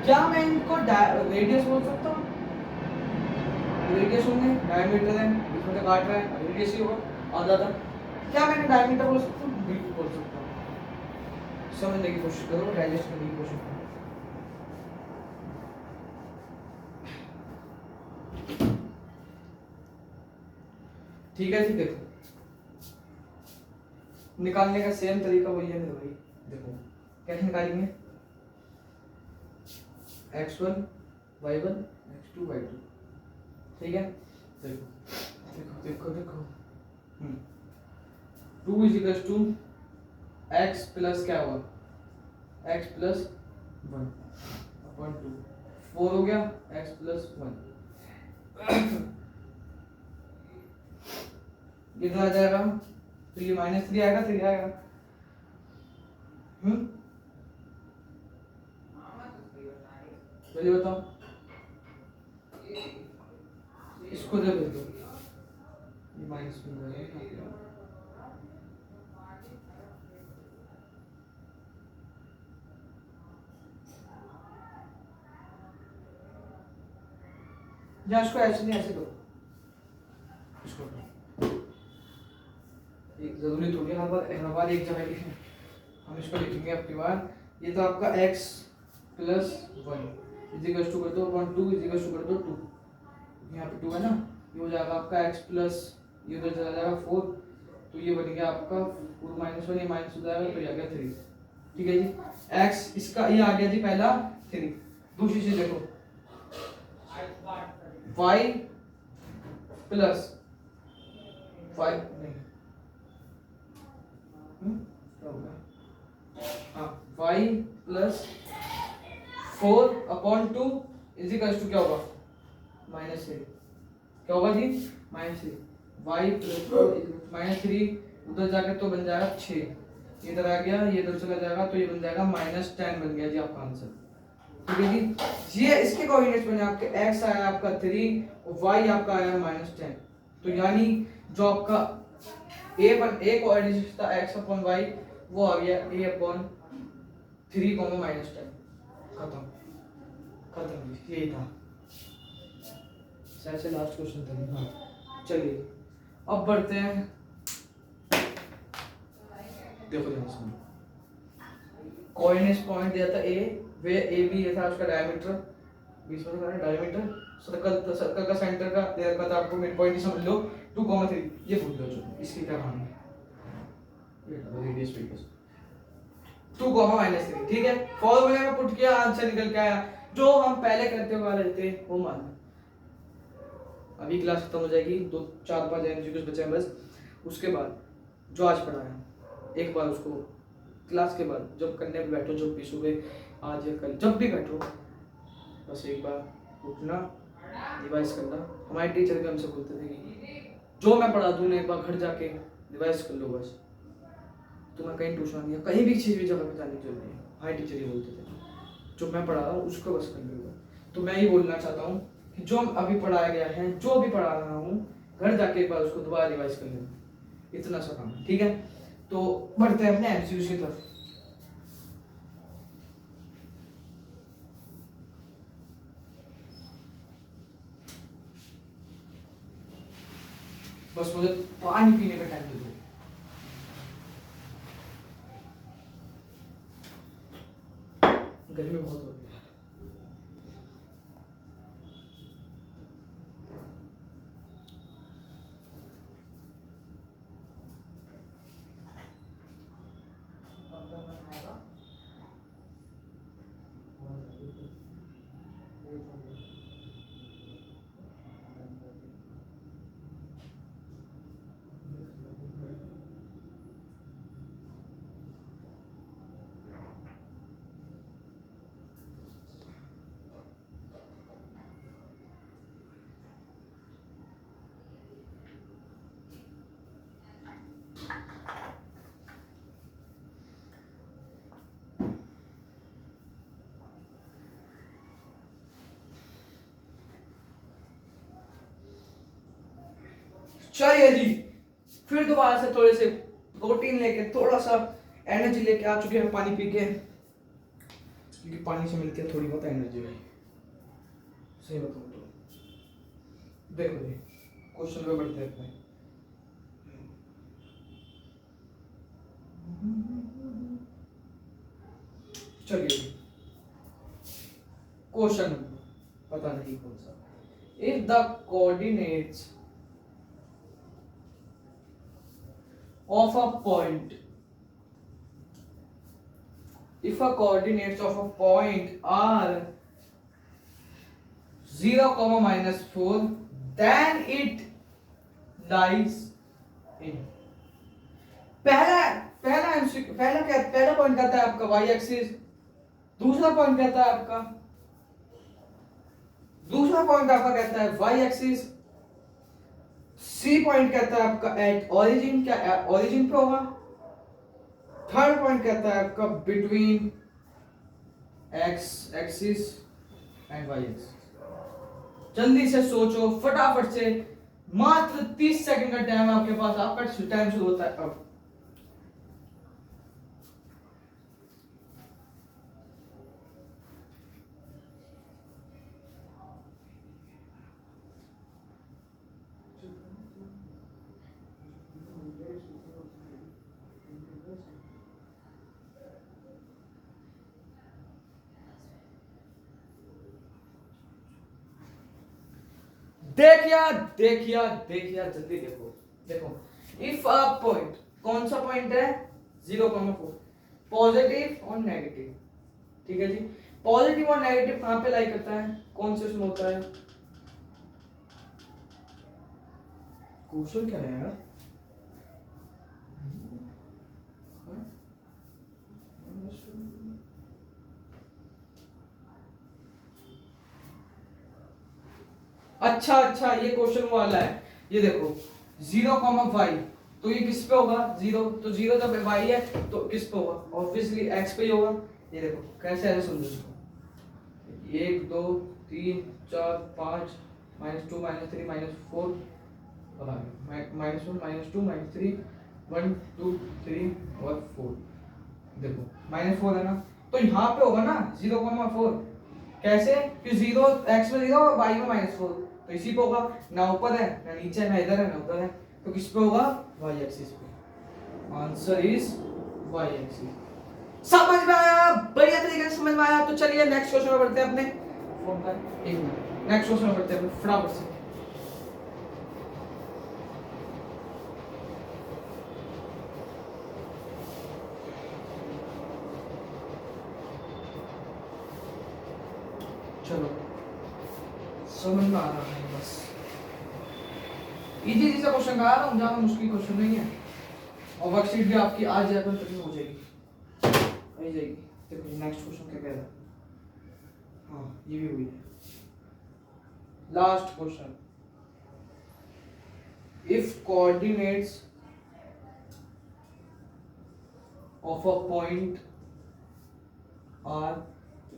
[SPEAKER 1] क्या मैं इनको रेडियस बोल सकता हूँ, रेडियस होंगे, डायमीटर है इसमें तो काट रहा है, रेडियस ही होगा आधा था। क्या मैंने डायमीटर बोल सकता हूँ, बिल्कुल बोल सकता हूँ। समझने की कोशिश करो, डाइजेस्ट करने की कोशिश करो। ठीक है जी, देखो निकालने का सेम तरीका वही है मेरे भाई। देखो कैसे निकालेंगे, x1 y1 x2 y2। ठीक है, देखो देखो देखो देखो 2 = x प्लस क्या हुआ, x प्लस 1 अपॉन 2, 4 हो गया x प्लस 1। इधर आ जाएगा तो ये -3 आएगा, 3 आएगा। चलिए बताओ, इसको दे दो, ये माइनस में जाएगा। या इसको ऐसे नहीं, ऐसे दो इसको, एक जरूरी थोड़ी हर बार एक जगह लिखें। हम इसको लिखेंगे अपनी बार, ये तो आपका x प्लस 1 इजिकल्स टू कर दो 2 इजिकल्स टू कर दो 2, यहाँ पे 2 है ना, ये हो जाएगा आपका x प्लस, ये उधर चला जाएगा 4, तो ये बन गया आपका 4 -1, ये माइनस हो जाएगा तो ये आ गया 3। ठीक है जी, x इसका ये आ गया जी पहला 3। दूसरी चीज देखो y प्लस 5 नहीं, हाँ y प्लस 4/2 इजिकल्स टू क्या होगा, -3। क्या होगा जी, -3। y प्लस -3 उधर जाकर तो बन जाएगा 6, इधर आ गया, ये इधर चला जाएगा तो ये बन जाएगा -10 बन गया जी आपका आंसर। ठीक है जी, ये इसके कोऑर्डिनेट्स बने आपके, x आया आपका 3 और y आपका आया -10। तो यानी जो आपका a कोऑर्डिनेट था x/y वो आ गया a/3, -10। खत्म खत्म, यही था। शायद से लास्ट क्वेश्चन था। हाँ चलिए अब बढ़ते हैं, देखो ध्यान से, कोऑर्डिनेट्स पॉइंट दिया था ए, वे ए बी ये था उसका डायमीटर, बीच में था डायमीटर, सर्कल का सेंटर का दे रखा था आपको, मिड पॉइंट ही समझ लो 2,3, ये भूल लो जो इसकी क्या कहानी है, ये रेडियस रेडियस 2,-3, ठीक है। फॉर्मूले में पुट किया, आंसर निकल के आया, जो हम पहले करते हुए आ रहे थे वो मान। अभी क्लास खत्म हो जाएगी, 2-4-5 एमसीक्यूज बचे हैं बस, उसके बाद जो आज पढ़ाया एक बार उसको क्लास के बाद जब करने पे बैठो, जब भी सुबह आज या कल जब भी बैठो, बस एक बार उठना, रिवाइज करना। हमारे टीचर भी हमसे बोलते थे कि जो मैं पढ़ा दूँ एक बार घर जाके रिवाइज कर लो, बस तुम्हें कहीं ट्यूशन या कहीं भी चीज़ भी जगह पे जाने की जरूरत नहीं है। हमारे टीचर ही बोलते थे जो मैं पढ़ा रहा हूँ उसको बस कर लो। तो मैं ये बोलना चाहता हूँ कि जो अभी पढ़ाया गया है, जो भी पढ़ा रहा हूँ, घर जाके एक बार उसको दोबारा रिवाइज कर लेना, इतना सा काम है, ठीक है। तो बढ़ते हैं अपने एमसीक्यूज की तरफ। बस मुझे पानी पीने का टाइम दे दो। गर्मी बहुत हो रही है। चलिए जी, फिर दोबारा से थोड़े से प्रोटीन लेके, थोड़ा सा एनर्जी लेके आ चुके हैं पानी पी के, क्योंकि पानी से मिलती है थोड़ी बहुत एनर्जी भाई, सही बताऊं तो। देखो जी, क्वेश्चन पे बढ़ते हैं अपने। चलिए क्वेश्चन पता नहीं कौन सा, if the coordinates of a point, if a coordinates of a point are 0, -4, then it lies in, पहला पॉइंट कहता है आपका y एक्सिस, दूसरा पॉइंट कहता है आपका कहता है y एक्सिस, सी पॉइंट कहता है आपका एट ओरिजिन, क्या ओरिजिन पे होगा। थर्ड पॉइंट कहता है आपका between X axis and Y axis. जल्दी से सोचो फटाफट से, मात्र 30 सेकंड का टाइम आपके पास, आपका टाइम शुरू होता है अब। देखिया जल्दी देखो इफ अ पॉइंट, कौन सा पॉइंट है 0,4, पॉजिटिव और नेगेटिव, ठीक है जी। पॉजिटिव और नेगेटिव कहां पे लाई करता है, कौन से उसमें होता है, क्वेश्चन क्या है यार, अच्छा ये क्वेश्चन वाला है, ये देखो 0,5, तो ये किस पे होगा 0, तो 0 जब y है तो किस पे होगा, ऑब्वियसली x पे ही होगा। ये देखो कैसे ऐसे समझो इसको, 1 2 3 4 5 -2 -3 -4 और -1 -2 -3 1 2 3 और 4, देखो -4 है ना, तो यहाँ पे होगा ना 0,4, कैसे कि 0 x में 0 y में -4, तो इसी पे होगा, ना ऊपर है ना नीचे है, ना इधर है ना उधर है, तो किस पे होगा, वाई एक्सिस पे। Answer is Y axis. समझ में आया, बढ़िया तरीके से समझ में आया। तो चलिए नेक्स्ट क्वेश्चन में बढ़ते हैं अपने फोन का, एक मिनट, नेक्स्ट क्वेश्चन में बढ़ते हैं अपने फटाफट से। चलो समझ में आ रहा है बस, इजी सा क्वेश्चन करा रहा हूँ, ज्यादा मुश्किल क्वेश्चन नहीं है। और वर्कशीट भी आपकी आज या कल तक हो जाएगी, आ जाएगी। देखो नेक्स्ट क्वेश्चन क्या कह रहा है, हाँ ये भी हुई है। Last question, if coordinates of a point are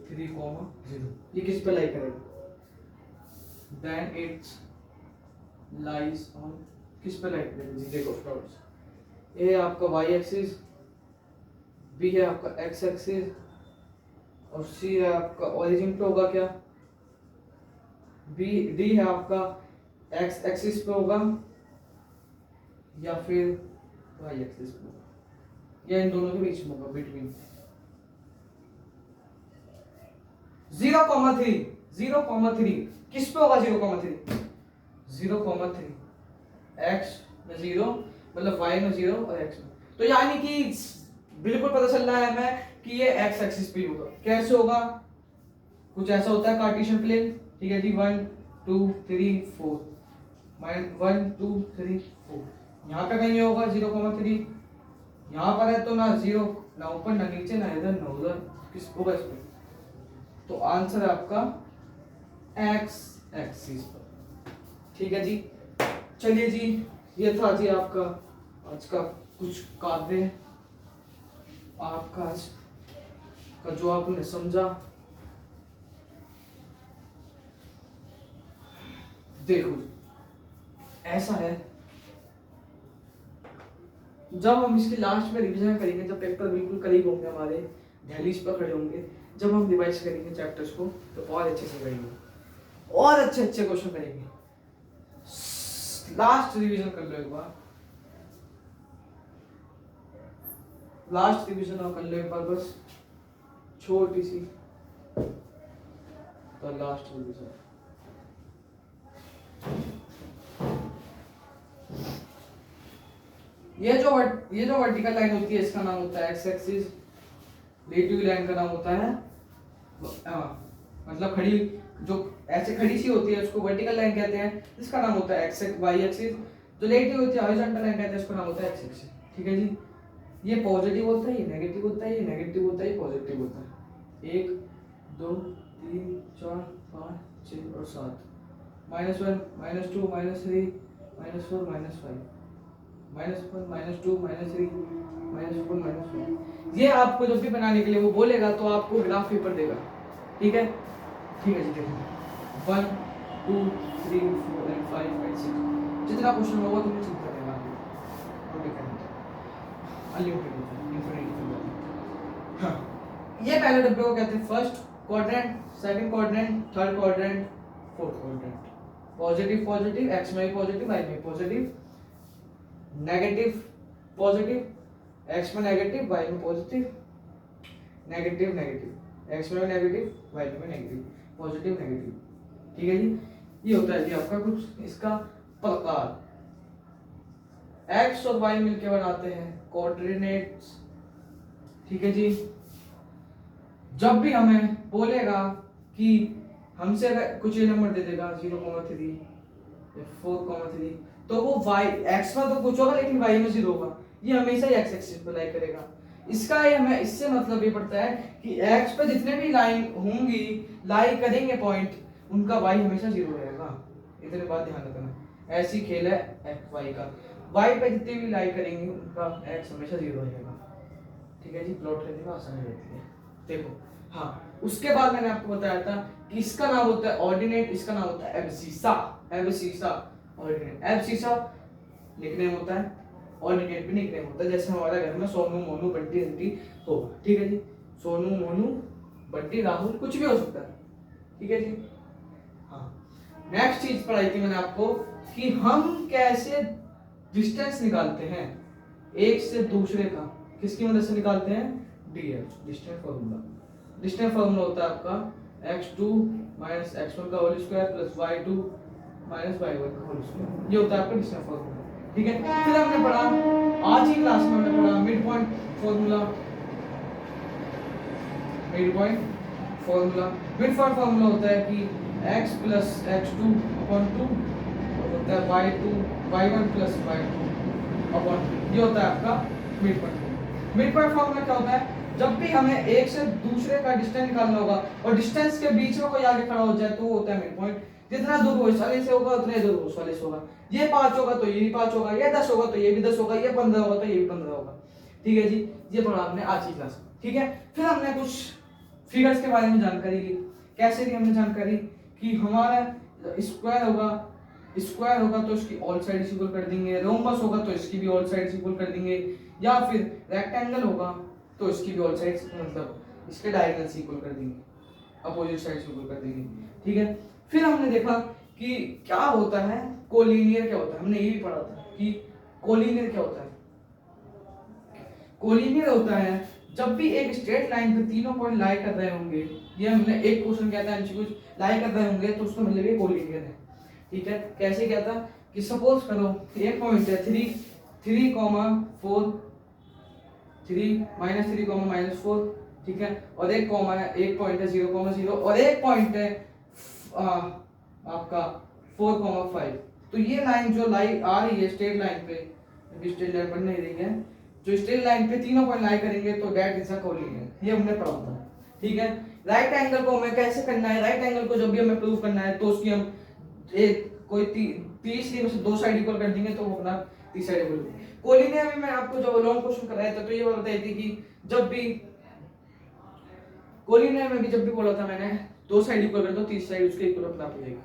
[SPEAKER 1] 3,0, ये किस पे लाई करेगा, देन इट्स लाइज ऑन, किस पे लाई करेगा जी, देखो फ्रेंड्स, ए है आपका वाई एक्सिस, बी है आपका एक्स एक्सिस, और सी है आपका ओरिजिन पे होगा क्या, बी डी है आपका एक्स एक्सिस पे होगा या फिर वाई एक्सिस पे होगा, या इन दोनों के बीच में होगा, बिटवीन 0,3, 0,3 किस पे होगा, 0,3, 0,3 एक्स में 0, मतलब y में 0 और x में, तो यानी कि बिल्कुल पता चल रहा है हमें कि ये x एक्सिस पे होगा। कैसे होगा, कुछ ऐसा होता है कार्टेशियन प्लेन, ठीक है जी, 1 2 3 4, 1 2 3 4, यहाँ पे कहीं होगा 0,3, यहाँ पर है तो ना 0, ना ऊपर ना नीचे ना इधर ना उधर, किस होगा इसमें, तो आंसर है आपका x एक्सिस पर। ठीक है जी, चलिए जी, ये था जी आपका आज का कुछ काव्य, आपका आज का जो आपने समझा। देखो ऐसा है, जब हम इसकी लास्ट में रिवीजन करेंगे, जब पेपर बिल्कुल करीब होंगे, हमारे दहलीज पर खड़े होंगे, जब हम रिवाइज करेंगे चैप्टर्स को, तो और अच्छे से करेंगे और अच्छे अच्छे क्वेश्चन करेंगे। लास्ट रिवीजन कर लो एक बार, लास्ट रिवीजन और कर लो एक बार, बस छोटी सी, तो लास्ट रिवीजन। ये जो वर्टिकल लाइन होती है इसका नाम होता है एक्स एक्सिस, रिलेटिव लाइन का नाम होता है मतलब खड़ी, जो ऐसे खड़ी सी होती है उसको वर्टिकल लाइन कहते हैं, इसका नाम होता है एक्स वाई एक्सिस। जो रिलेटिव होती है हॉरिजॉन्टल लाइन कहते हैं, इसका नाम होता है एक्स एक्सिस। ठीक है जी, ये पॉजिटिव होता है, ये नेगेटिव होता है, ये नेगेटिव होता है, ये पॉजिटिव होता है। 1 2 3 4 5 6 और 7, -1 -2 -3 -4 -5 -1 -2 -3 -4 -5। ये आपको जब भी बनाने के लिए वो बोलेगा तो आपको ग्राफ पेपर देगा। ठीक है, ठीक है जी, देखो 1 2 3 4 एंड 5 एंड 6, जितना क्वेश्चन होगा तुम्हें चिंता करना है, अनलिमिटेड होता है, इनफिनिट। हाँ, ये पहले डब्बे को कहते हैं first quadrant, second quadrant, third quadrant, fourth quadrant. Positive positive, x में पॉजिटिव, वाई में पॉजिटिव, नेगेटिव पॉजिटिव, एक्स में नेगेटिव, वाई में पॉजिटिव, नेगेटिव नेगेटिव, एक्स में नेगेटिव, वाई में नेगेटिव, पॉजिटिव नेगेटिव। ठीक है जी, ये होता है जी आपका कुछ इसका प्रकार। एक्स और वाई मिलकर बनाते हैं कोऑर्डिनेट्स। ठीक है जी, जब भी हमें बोलेगा कि हमसे अगर कुछ ये नंबर दे देगा 0,3 या 4,3, तो वो y x में तो कुछ होगा लेकिन y में 0 होगा, ये हमेशा ही x एक्सिस पे लाई करेगा। इसका ये हमें इससे मतलब ये पड़ता है कि x पे जितने भी लाइन होंगी, लाई करेंगे पॉइंट, उनका y हमेशा 0 रहेगा। इतने बात ध्यान रखना, ऐसी खेल है x y का, y पे जितने भी लाई करेंगे उनका x हमेशा 0 रहेगा। ठीक है जी, प्लॉट करने में आसानी रहती है। देखो हाँ, उसके बाद मैंने आपको बताया था कि इसका नाम होता है ऑर्डिनेट, इसका नाम होता है abscissa. Abscissa ordinate, abscissa nickname होता है, ऑर्डिनेट भी निकनेम होता है। जैसे हमारे घर में सोनू मोनू बंटी अंटी होगा। ठीक है जी, सोनू मोनू बंटी राहुल कुछ भी हो सकता है। ठीक है जी, हाँ, नेक्स्ट चीज पढ़ाई थी मैंने आपको कि हम कैसे डिस्टेंस निकालते हैं एक से दूसरे का, किसकी मदद से निकालते हैं, DF, distance formula. Distance formula होता है आपका x2 माइनस x1 का whole square plus y2 minus y1 का होल स्क्वायर, ये होता है आपका डिस्टेंस फार्मूला। ठीक है, फिर हमने पढ़ा आज की क्लास में हमने पढ़ा mid point formula. Mid point formula, mid point formula होता है कि x प्लस x2 अपॉन 2 होता है y1 प्लस y2 अपॉन 2, ये होता है आपका mid point. Mid point formula क्या होता है, जब भी हमें एक से दूसरे का डिस्टेंस निकालना होगा और डिस्टेंस के बीच में कोई आगे खड़ा हो जाए तो वो होता है मिड पॉइंट। जितना दूर वो इस वाले से होगा उतने दूर उस वाले से होगा। ये 5 होगा तो ये भी 5 होगा, ये 10 होगा तो ये भी 10 होगा, ये 15 होगा तो ये भी 15 होगा। ठीक है जी, ये पढ़ा आपने आज की क्लास में। ठीक है, फिर हमने कुछ फिगर्स के बारे में जानकारी ली। कैसे ली हमने जानकारी कि हमारा स्क्वायर होगा तो इसकी ऑल साइड इक्वल कर देंगे, रोम्बस होगा तो इसकी भी ऑल साइड इक्वल कर देंगे, या फिर रेक्टेंगल होगा तो इसकी भी ऑल साइड्स मतलब इसके डायगोनल्स इक्वल कर देंगे, अपोजिट साइड्स इक्वल कर देंगे। ठीक है, फिर हमने देखा कि क्या होता है कोलिनियर, क्या होता है, हमने ये भी पढ़ा था कि कोलिनियर क्या होता है। कोलिनियर होता है जब भी एक स्ट्रेट लाइन पे तीनों पॉइंट लाई कर रहे होंगे, ये हमने एक क्वेश्चन किया था एमसीक्यू, लाई कर रहे होंगे तो उसका मतलब ये कोलिनियर है। ठीक है, कैसे क्या था कि सपोज करो एक पॉइंट है 3 4 3 -3 -4, ठीक है, और एक कॉमा है, एक पॉइंट है 0 0 और एक पॉइंट है आपका 4 5। तो ये लाइन जो लाई आ रही है स्ट्रेट लाइन पे, अभी स्ट्रेट लाइन बन नहीं रही है, जो स्ट्रेट लाइन पे तीनों पॉइंट लाई करेंगे तो दैट इज अ कोलिनियर, ये हमने पढ़ा था। ठीक है, राइट एंगल को हमें कैसे करना है, राइट एंगल को जब भी हमें प्रूव करना है तो उसकी हम एक कोई तीसरी में से दो साइड इक्वल कर देंगे तो वो अपना तीसरा साइड इक्वल। कोलिनियर में मैं आपको जब लॉन्ग क्वेश्चन कराया था तो ये बताई थी कि जब भी कोलिनियर में भी जब भी बोला था मैंने दो साइड इक्वल कर दो, तीसरी साइड उसके इक्वल अपना हो जाएगी।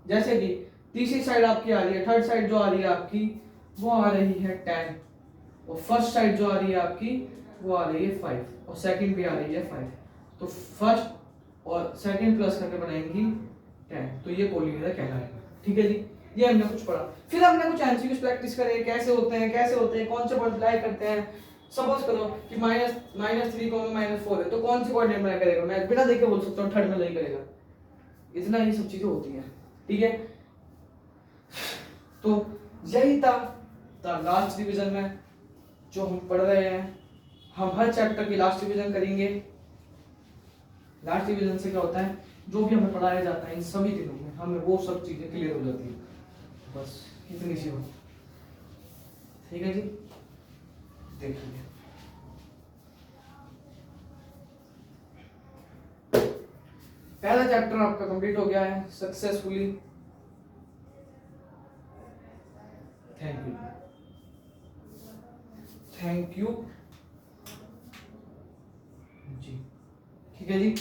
[SPEAKER 1] जैसे कि तीसरी साइड आपकी आ रही है, थर्ड साइड जो आ रही है आपकी वो आ रही है 10, और फर्स्ट साइड जो आ रही है आपकी वो आ रही है 5, और सेकंड भी आ रही है 5, तो फर्स्ट और सेकंड प्लस करके बनाएंगी 10, तो ये कोलिनियर कहलाएगा। ठीक है जी, ये हमने कुछ पढ़ा। फिर हमने कुछ एमसीक्यूज प्रैक्टिस करे, कैसे होते हैं, कौन से मल्टीप्लाई करते हैं। सपोज करो कि -3 -4 है तो कौन सी कोऑर्डिनेट में करेगा, मैं बिना देखे बोल सकता हूँ थर्ड में नहीं करेगा। इतना ही सब चीजें होती हैं। ठीक है, तो यही था लास्ट डिवीजन में जो हम पढ़ रहे हैं। हम हर चैप्टर की लास्ट डिवीजन करेंगे। लास्ट डिवीजन से क्या होता है, जो भी हमें पढ़ाया जाता है इन सभी दिनों में हमें वो सब चीजें क्लियर हो जाती है, बस इतनी सी बात। ठीक है जी, देखिए पहला चैप्टर आपका कंप्लीट हो गया है सक्सेसफुली। थैंक यू जी। ठीक है जी,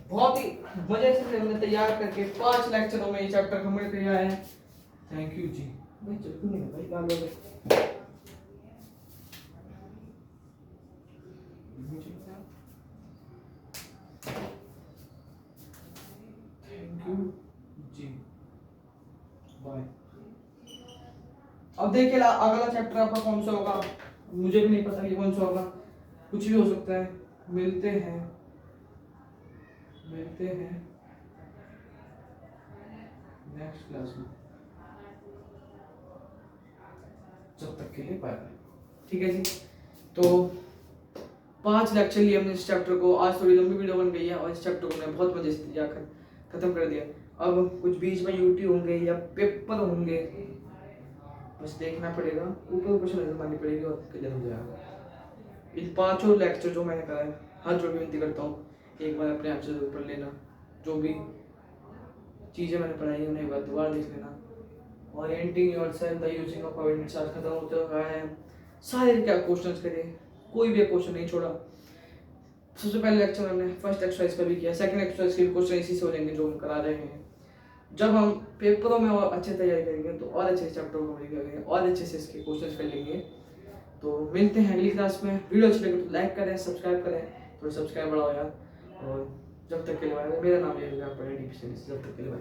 [SPEAKER 1] बहुत ही मजे से हमने तैयार करके 5 लेक्चरों में ये चैप्टर कंप्लीट किया है। थैंक यू जी। भाई चलती नहीं भाई, लाल हो गए। थैंक यू जी, बाय। अब देखिए अगला चैप्टर आपका कौन सा होगा, मुझे भी नहीं पता कि कौन सा होगा, कुछ भी हो सकता है। मिलते हैं नेक्स्ट क्लास में, जब तक के लिए बाय। ठीक है जी, तो 5 लेक्चर लिए हमने इस चैप्टर को। आज थोड़ी लंबी वीडियो बन गई है और इस चैप्टर को मैं बहुत मजे से जाकर खत्म कर दिया। अब कुछ बीच में यूट्यूब होंगे या पेपर होंगे, बस देखना पड़ेगा, ऊपर से नजर मारनी पड़ेगी और क्लियर हो जाएगा। इन 5 लेक्चर जो मैंने कराए, हर जो भी विनती करता हूँ एक बार अपने आप से जरूर पढ़ लेना। जो भी चीज़ें मैंने पढ़ाई उन्हें एक बार दोबारा देख लेना। Orienting yourself the using of coordinates आज खत्म होते हुए है। सारे क्या क्वेश्चंस करे, कोई भी क्वेश्चन नहीं छोड़ा। सबसे पहले लेक्चर हमने फर्स्ट एक्सरसाइज का भी किया, सेकंड एक्सरसाइज के भी क्वेश्चन इसी से हो जाएंगे जो हम करा रहे हैं। जब हम पेपरों में और अच्छे तैयारी करेंगे तो और अच्छे चैप्टर को करेंगे और अच्छे से इसके क्वेश्चंस कर लेंगे। तो मिलते हैं अगली क्लास में। वीडियो अच्छी लगे तो लाइक करें, सब्सक्राइब करें, थोड़ा सब्सक्राइब बढ़ाओ यार। और जब तक के लिए मेरा नाम ये जब तक के लिए